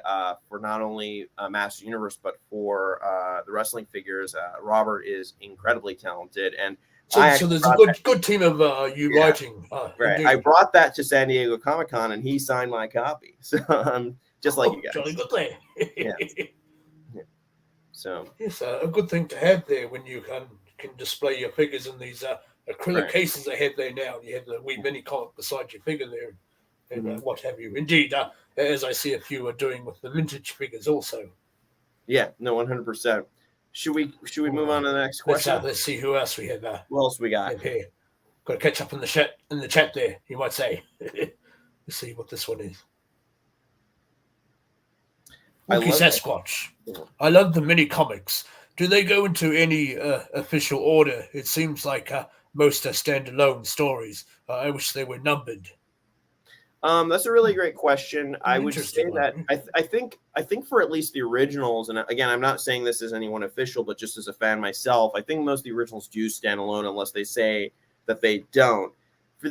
for not only Master Universe, but for the wrestling figures. Robert is incredibly talented. And so there's a good team of writing. Right. I brought that to San Diego Comic-Con, and he signed my copy. So just like you guys. Jolly good thing. Yeah. So it's a good thing to have there when you can display your figures in these acrylic cases they have there now. You have the wee mini comic beside your figure there. And what have you. Indeed, as I see a few are doing with the vintage figures also. Yeah, no, 100%. Should we move on to the next question? Let's see who else we have. What else we got here? Got to catch up in the chat there, you might say. Let's see what this one is. Sasquatch. I love the mini comics. Do they go into any official order? It seems like most are standalone stories. I wish they were numbered. That's a really great question. I would say that I think for at least the originals, and again, I'm not saying this as anyone official, but just as a fan myself, I think most of the originals do stand alone unless they say that they don't. For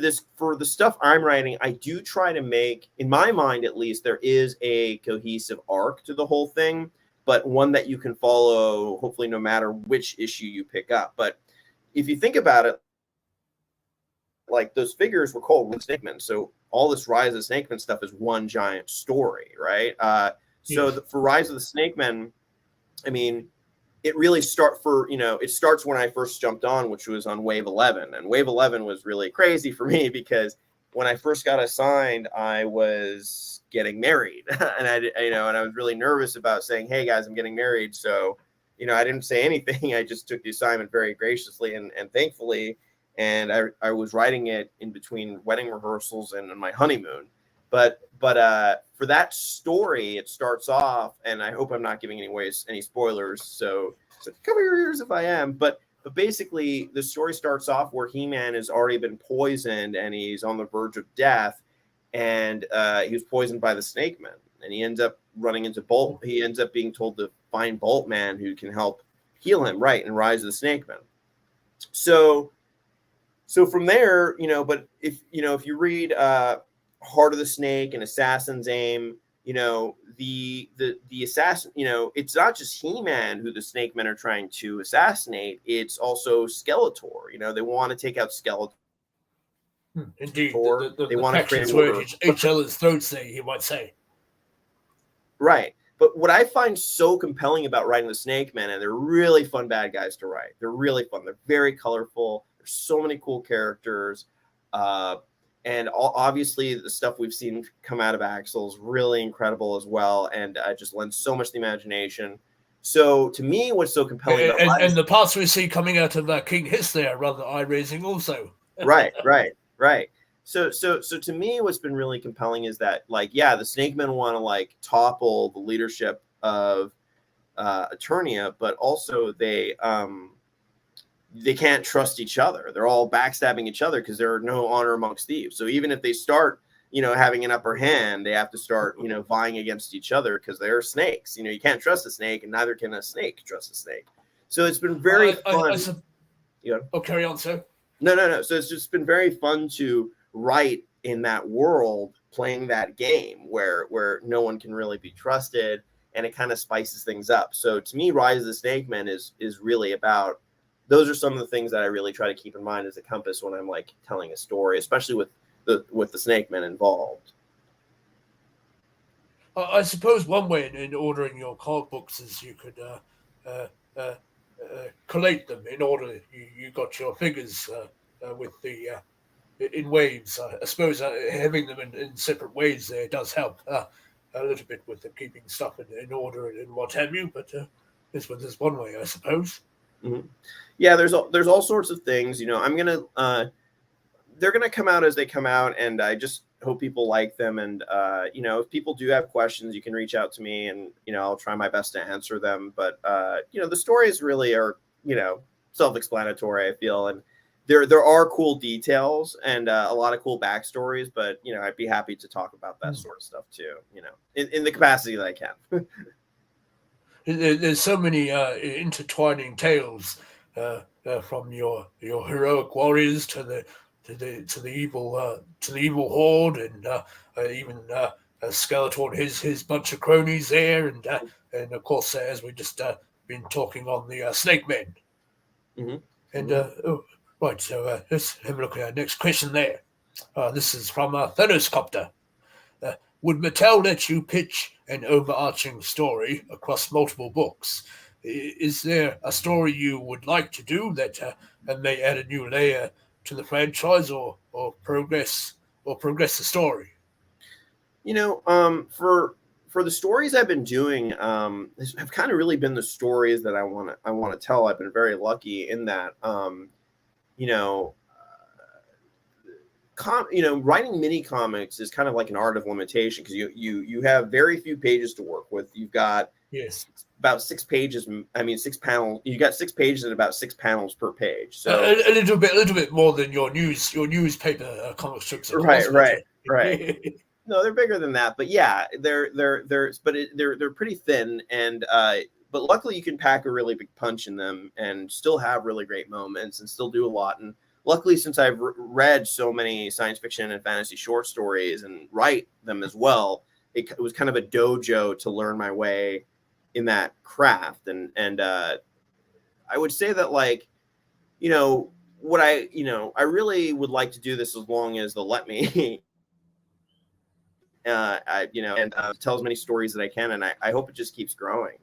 the stuff I'm writing, I do try to make, in my mind at least, there is a cohesive arc to the whole thing, but one that you can follow, hopefully, no matter which issue you pick up. But if you think about it, like those figures were called Snakemen, so all this Rise of the Snakemen stuff is one giant story, right? For Rise of the Snakemen, I mean, it really it starts when I first jumped on, which was on Wave 11, and Wave 11 was really crazy for me because when I first got assigned, I was getting married, and I was really nervous about saying, "Hey guys, I'm getting married." So, I didn't say anything. I just took the assignment very graciously and thankfully. and I was writing it in between wedding rehearsals and my honeymoon. But for that story, it starts off, and I hope I'm not giving any spoilers. So cover your ears if I am. But basically, the story starts off where He-Man has already been poisoned, and he's on the verge of death, and he was poisoned by the Snake Man, and he ends up running into Bolt. He ends up being told to find Bolt Man, who can help heal him, right, and Rise of the Snake Man. So from there, but if you read Heart of the Snake and Assassin's Aim, the assassin, it's not just He-Man who the Snake Men are trying to assassinate. It's also Skeletor. They want to take out Skeletor. Indeed, they want to create order. Each other's throats, you might say. Right. But what I find so compelling about writing the Snake Men, and they're really fun bad guys to write. They're really fun. They're very colorful. There's so many cool characters. And obviously the stuff we've seen come out of Axel is really incredible as well. And just lends so much to the imagination. So to me, what's so compelling and the parts we see coming out of King Hiss there are rather eye-raising also. Right. So to me, what's been really compelling is that, the Snake Men want to topple the leadership of Eternia, but also they can't trust each other. They're all backstabbing each other because there are no honor amongst thieves. So even if they start, having an upper hand, they have to start, vying against each other because they're snakes. You can't trust a snake, and neither can a snake trust a snake. So it's been very fun. Carry on, sir. No. So it's just been very fun to write in that world, playing that game where no one can really be trusted, and it kind of spices things up. So to me, Rise of the Snake Men is really about, those are some of the things that I really try to keep in mind as a compass when I'm telling a story, especially with the Snake Men involved. I suppose one way in ordering your comic books is you could collate them in order. You got your figures with the in waves. I suppose having them in separate waves there does help a little bit with the keeping stuff in order and what have you. But this is one way, I suppose. Mm-hmm. Yeah, there's all sorts of things. They're gonna come out as they come out, and I just hope people like them. And if people do have questions, you can reach out to me, and I'll try my best to answer them. But the stories really are self-explanatory, I feel, and there are cool details and a lot of cool backstories. But I'd be happy to talk about that sort of stuff too. In the capacity that I can. There's so many intertwining tales from your heroic warriors to the evil horde, and even Skeletor and his bunch of cronies there, and of course as we just been talking on the Snake Men. Mm-hmm. And right, so let's have a look at our next question there. This is from Thanoscopter. Would Mattel let you pitch an overarching story across multiple books? Is there a story you would like to do that may add a new layer to the franchise, or progress the story? For the stories I've been doing, have kind of really been the stories that I want to tell. I've been very lucky in that, writing mini comics is kind of like an art of limitation, because you have very few pages to work with. You've got about 6 pages. 6 panels. You got 6 pages and about 6 panels per page. So a little bit more than your newspaper comic strips. Right. No, they're bigger than that, but yeah, they're pretty thin, and but luckily you can pack a really big punch in them and still have really great moments and still do a lot. And luckily, since I've read so many science fiction and fantasy short stories and write them as well, it was kind of a dojo to learn my way in that craft. And I would say that, what I really would like to do this as long as they'll let me. Tell as many stories that I can, and I hope it just keeps growing,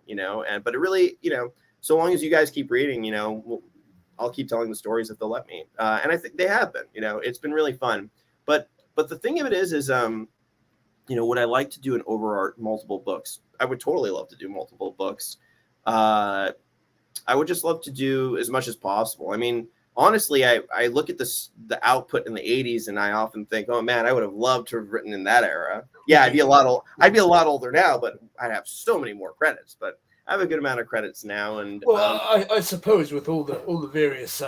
but it really, so long as you guys keep reading, I'll keep telling the stories if they'll let me. And I think they have been, it's been really fun. But the thing of it is would I like to do an overart multiple books? I would totally love to do multiple books. I would just love to do as much as possible. honestly, I look at the output in the 80s, and I often think, oh man, I would have loved to have written in that era. Yeah, I'd be a lot older now, but I'd have so many more credits. But I have a good amount of credits now, and Well, I suppose with all the various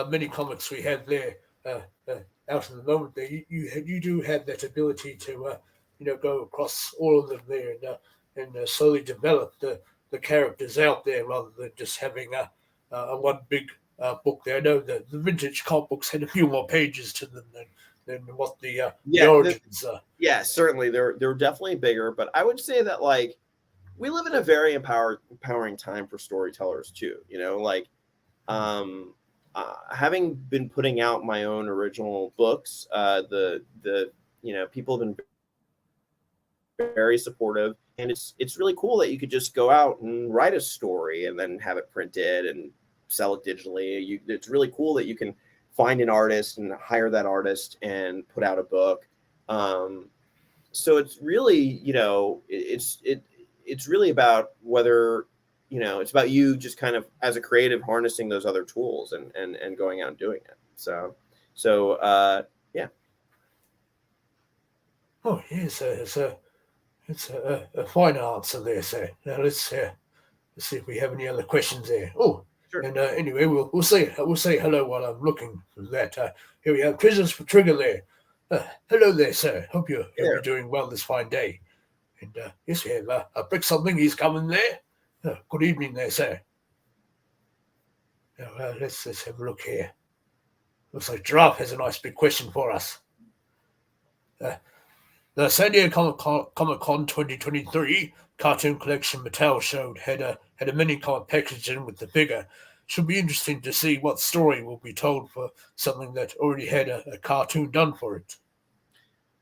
mini comics we have there out in the moment, there you do have that ability to go across all of them there and slowly develop the characters out there rather than just having a one big book there. I know the vintage comic books had a few more pages to them than what the origins. Yeah, certainly they're definitely bigger, but I would say that like we live in a very empowering time for storytellers too. Having been putting out my own original books, the people have been very supportive, and it's really cool that you could just go out and write a story and then have it printed and sell it digitally. It's really cool that you can find an artist and hire that artist and put out a book. So it's really, it's really about whether, it's about you just kind of as a creative harnessing those other tools and going out and doing it. So yeah. Oh yes, it's a fine answer there, sir. Now let's see if we have any other questions there. Oh, sure. And anyway, we'll say hello while I'm looking for that. Here we have Prisoners for Trigger there. Hello there, sir. Hope you're doing well this fine day. And yes, we have a Brick Something. He's coming there. Good evening there, sir. Now, let's have a look here. Looks like Giraffe has a nice big question for us. The San Diego Comic Con 2023 cartoon collection Mattel showed had a mini comic packaged in with the figure. Should be interesting to see what story will be told for something that already had a cartoon done for it.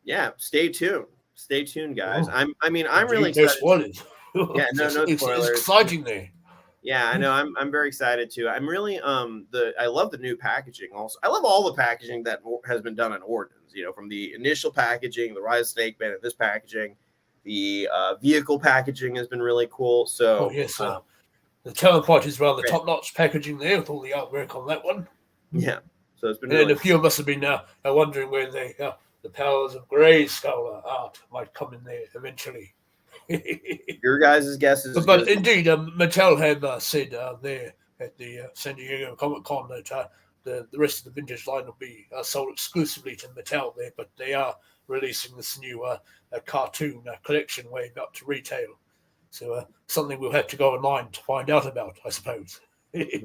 Yeah, stay tuned. Stay tuned, guys. Oh, I'm really excited. No spoilers. Yeah, no spoilers. It's exciting there. Yeah, I know. I'm very excited too. I'm really I love the new packaging. Also, I love all the packaging that has been done in Origins. From the initial packaging, the Rise of Snake Man, and this packaging, the vehicle packaging has been really cool. So yes, the teleport is rather top-notch packaging there with all the artwork on that one. Yeah, so it's been. And a few of us have been wondering where the Powers of Grayskull art might come in there eventually. Your guys' guess is, but indeed, Mattel have said there at the San Diego Comic Con that the rest of the vintage line will be sold exclusively to Mattel there, but they are releasing this new cartoon collection way up to retail. So something we'll have to go online to find out about, I suppose. Should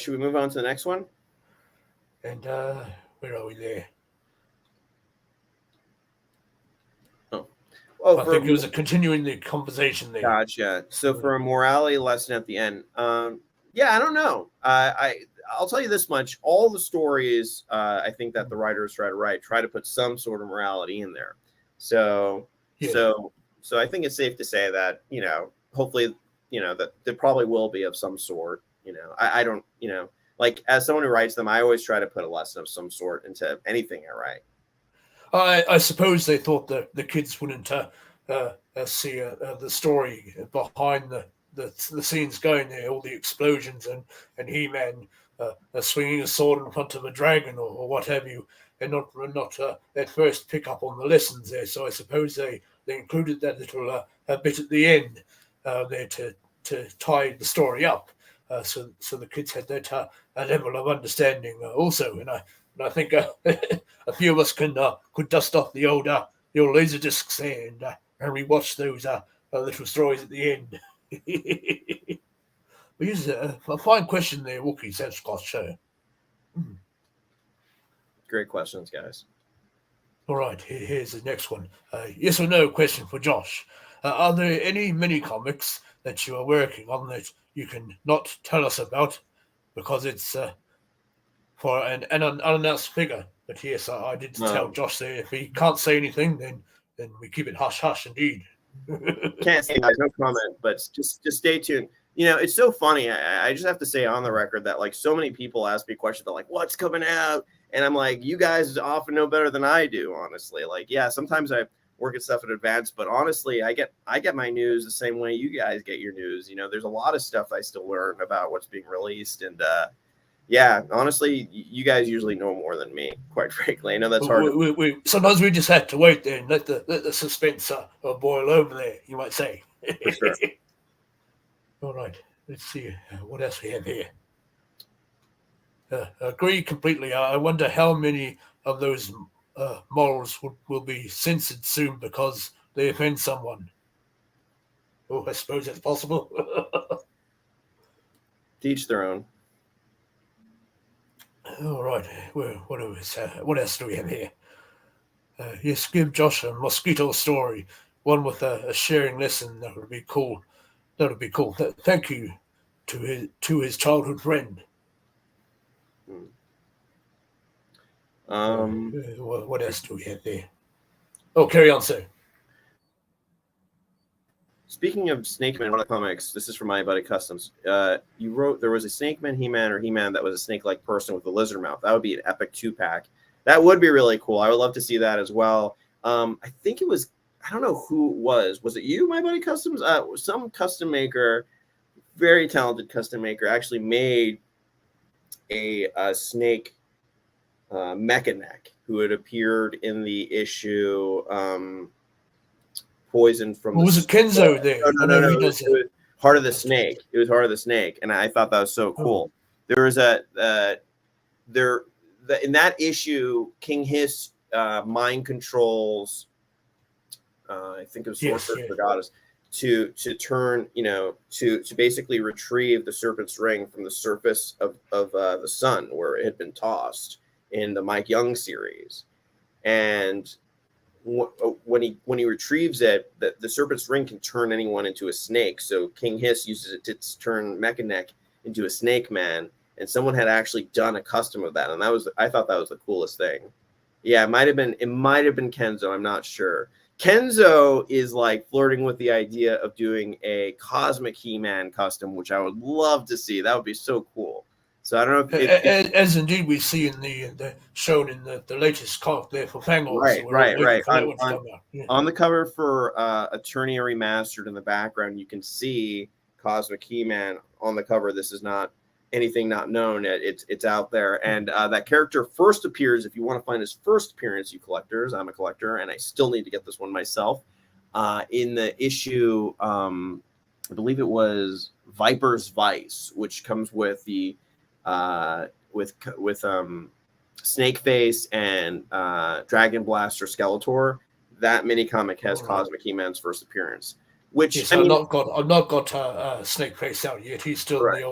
we move on to the next one? And where are we there? I think it was continuing the conversation there. Gotcha. So for a morality lesson at the end, yeah, I don't know. I'll tell you this much: all the stories I think that the writers try to put some sort of morality in there. So I think it's safe to say that hopefully that there probably will be of some sort. I don't like as someone who writes them, I always try to put a lesson of some sort into anything I write. I suppose they thought that the kids wouldn't see the story behind the scenes going there, all the explosions and He-Man swinging a sword in front of a dragon or what have you, and not at first pick up on the lessons there. So I suppose they included that little bit at the end there to tie the story up, so the kids had that a level of understanding also, and I think a few of us could dust off the old laser discs there and rewatch those little stories at the end. But here's a fine question there, Wookie Sssnakes. Great questions, guys. All right, here's the next one. Yes or no question for Josh. Are there any mini comics that you are working on that you can not tell us about because it's for an unannounced figure? But yes, I did tell Josh there. If he can't say anything, then we keep it hush hush indeed. Can't say guys, no comment, but just stay tuned. It's so funny. I just have to say on the record that like so many people ask me questions. They're like, "What's coming out?" And I'm like, "You guys often know better than I do, honestly." Like, yeah, sometimes working stuff in advance. But honestly, I get my news the same way you guys get your news. You know, there's a lot of stuff I still learn about what's being released, and yeah, honestly, you guys usually know more than me, quite frankly. I know that's hard. Sometimes we just have to wait there and let the suspense boil over there, you might say. For sure. All right, let's see what else we have here. Agree completely. I wonder how many of those models will be censored soon because they offend someone. Oh, I suppose that's possible. Teach their own. All right. Well, what else do we have here? Yes, give Josh a mosquito story, one with a sharing lesson. That would be cool. That would be cool. Thank you to his childhood friend. What else do we have there? Oh, carry on, sir. Speaking of Snake Man, one of the comics, this is from My Buddy Customs. You wrote there was a Snake Man He-Man or He-Man that was a snake-like person with a lizard mouth. That would be an epic 2-pack. That would be really cool. I would love to see that as well. I think it was, I don't know who it was. Was it you, My Buddy Customs? Some custom maker, very talented custom maker, actually made a snake Mecha-Neck who had appeared in the issue Poison from. Was it Kenzo there? No. It was Heart of the Snake. It was Heart of the Snake, and I thought that was so cool. There was in that issue, King Hiss mind controls. I think it was Sorcerer for Goddess to turn, to basically retrieve the Serpent's Ring from the surface of the sun where it had been tossed in the Mike Young series, and when he retrieves it, the Serpent's Ring can turn anyone into a snake. So King Hiss uses it to turn Mecha-Neck into a snake man, and someone had actually done a custom of that, and I thought that was the coolest thing. Yeah, it might have been Kenzo. I'm not sure. Kenzo is like flirting with the idea of doing a Cosmic He-Man custom, which I would love to see. That would be so cool. So I don't know if as indeed we see in the shown in the latest comic there for Fang-Or. Right. On the cover for Attorney Remastered in the background, you can see Cosmic He-Man on the cover. This is not anything not known. It's out there, and that character first appears. If you want to find his first appearance, you collectors, I'm a collector, and I still need to get this one myself. In the issue, I believe it was Viper's Vice, which comes with the with Snakeface and Dragon Blaster Skeletor. That mini comic has Cosmic He-Man's first appearance. Which yes, I've not got Snakeface out yet. He's still in the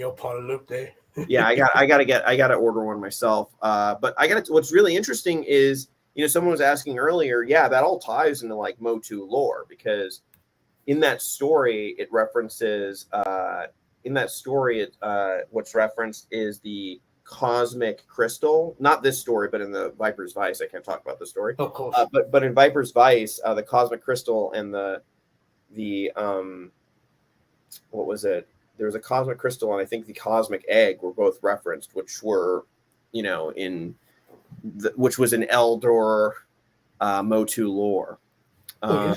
old pile of loop there. Yeah, I gotta order one myself. But what's really interesting is, someone was asking earlier, yeah, that all ties into like Motu lore, because in that story it references what's referenced is the cosmic crystal. Not this story, but in the Viper's Vice. I can't talk about the story. Of course. But in Viper's Vice, the cosmic crystal and the what was it? There was a cosmic crystal and I think the cosmic egg were both referenced, which were, which was in Eldor Motu lore. Yeah.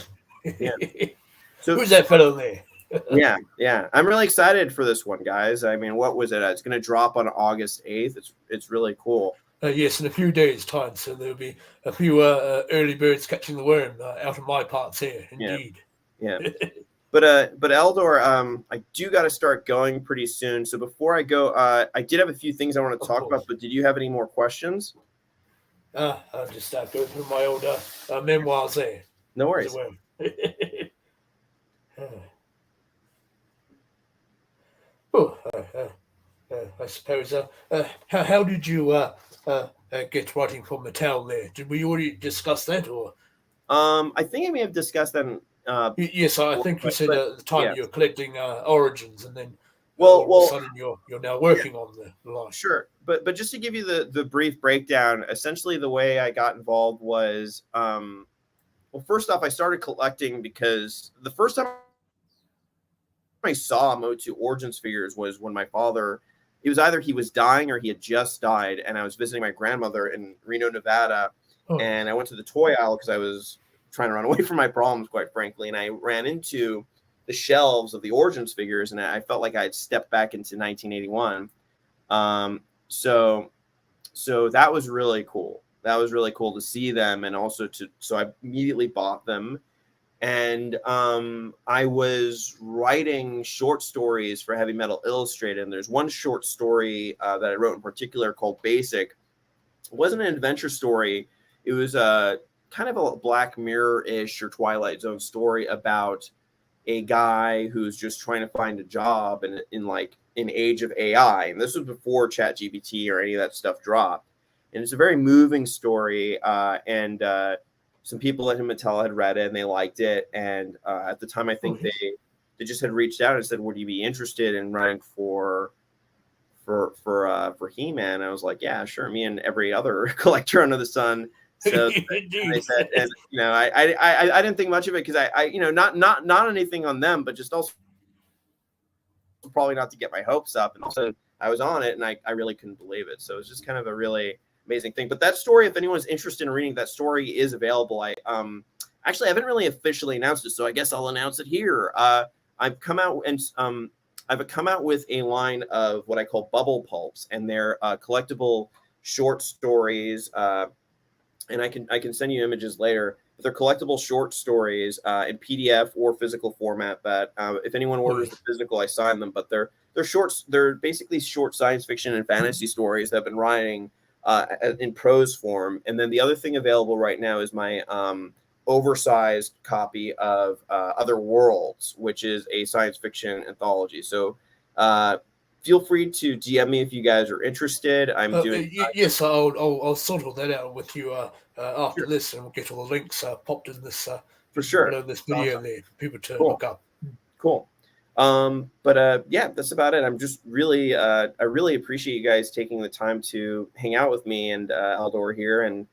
So who's that fellow there? Yeah. I'm really excited for this one, guys. I mean, what was it? It's going to drop on August 8th. It's really cool. Yes, in a few days' time. So there'll be a few early birds catching the worm out of my parts here. Indeed. Yeah. But Eldor, I do got to start going pretty soon. So before I go, I did have a few things I want to talk about. But did you have any more questions? I'll just go through my old memoirs there. No worries. I suppose. How did you get writing for Mattel there? Did we already discuss that, or? I think I may have discussed that. Yes, I think you said at the time you're collecting Origins, and then all of a sudden you're now working on the line. Sure, but just to give you the brief breakdown, essentially the way I got involved was, first off, I started collecting because the first time I saw Motu Origins figures was when my father, it was either he was dying or he had just died, and I was visiting my grandmother in Reno, Nevada, and I went to the toy aisle because I was trying to run away from my problems, quite frankly. And I ran into the shelves of the Origins figures, and I felt like I had stepped back into 1981. So that was really cool. That was really cool to see them, and also so I immediately bought them. And I was writing short stories for Heavy Metal Illustrated, and there's one short story that I wrote in particular called Basic. It wasn't an adventure story. It was a kind of a Black Mirror-ish or Twilight Zone story about a guy who's just trying to find a job in like an age of AI. And this was before ChatGPT or any of that stuff dropped. And it's a very moving story. And some people at Mattel had read it and they liked it. And at the time, I think they just had reached out and said, "Would you be interested in writing for He-Man?" I was like, "Yeah, sure." Me and every other collector under the sun. So they said, and I didn't think much of it because I not anything on them, but just also probably not to get my hopes up. And also I was on it and I really couldn't believe it. So it was just kind of a really amazing thing. But that story, if anyone's interested in reading that story, is available. I haven't really officially announced it, so I guess I'll announce it here. I've come out with a line of what I call bubble pulps, and they're collectible short stories. And I can send you images later. But they're collectible short stories in PDF or physical format. That if anyone orders the physical, I sign them. But they're shorts. They're basically short science fiction and fantasy stories that I've been writing in prose form. And then the other thing available right now is my oversized copy of Other Worlds, which is a science fiction anthology. So feel free to DM me if you guys are interested. I'm doing. Yes, I'll sort all that out with you after this, and we'll get all the links popped in this for sure. This video there for people to look up. Cool. But yeah, that's about it. I'm just really, I really appreciate you guys taking the time to hang out with me and Eldor here. And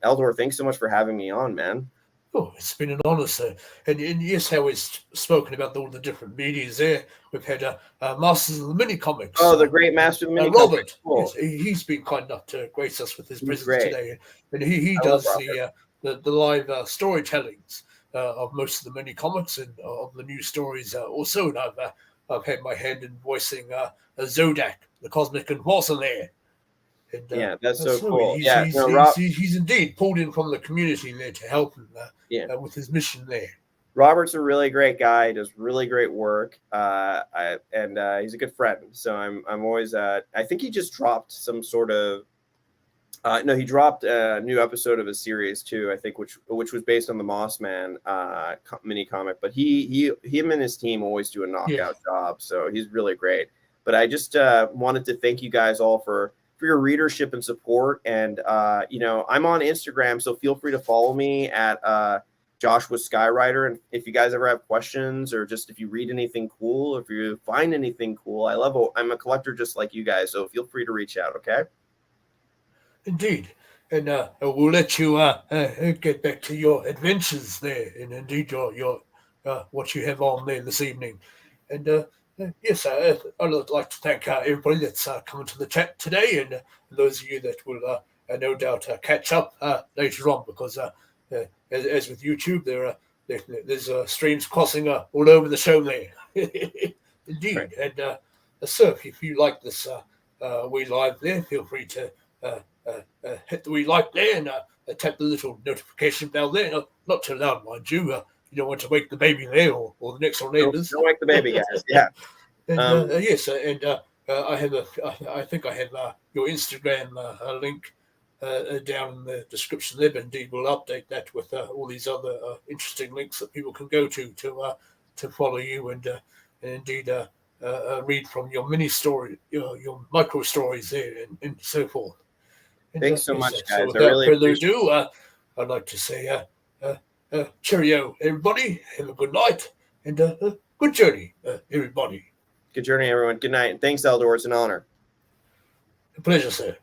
Eldor, thanks so much for having me on, man. Oh, it's been an honor, sir. And yes, how we've spoken about all the different medias there. We've had Masters of the Mini Comics. Oh, the great Master of the Mini Robert. Comics. Yes, he's been kind enough to grace us with his presence today. And he does the live storytellings of most of the mini comics and of the new stories also. And I've had my hand in voicing Zodak, the Cosmic Enforcer there. And, yeah, that's so cool. He's indeed pulled in from the community there to help him with his mission there. Robert's a really great guy, does really great work, and he's a good friend. So I'm always. I think he just dropped some sort of. No, he dropped a new episode of a series too. I think which was based on the Mossman mini comic. But him and his team always do a knockout job. So he's really great. But I just wanted to thank you guys all for your readership and support. And, I'm on Instagram, so feel free to follow me at Joshua Skywriter. And if you guys ever have questions or just if you read anything cool, if you find anything cool, I'm a collector just like you guys. So feel free to reach out. Okay. Indeed. And we'll let you get back to your adventures there. And indeed your what you have on there this evening. And, yes, I'd like to thank everybody that's coming to the chat today, and those of you that will no doubt catch up later on, because as with YouTube, there's streams crossing all over the show there. Indeed. Right. And so if you like this wee live there, feel free to hit the wee like there and tap the little notification bell there. Not too loud, mind you. You don't want to wake the baby there or the next door neighbors. Don't wake the baby, guys. Yeah. And, yes, and I think I have your Instagram link down in the description there, but indeed we'll update that with all these other interesting links that people can go to follow you and indeed read from your mini story, your micro stories there and so forth. And, thanks so much, guys. So without further ado, I'd like to say cheerio, everybody. Have a good night and good journey, everybody. Good journey, everyone. Good night. Thanks, Eldor. It's an honor. A pleasure, sir.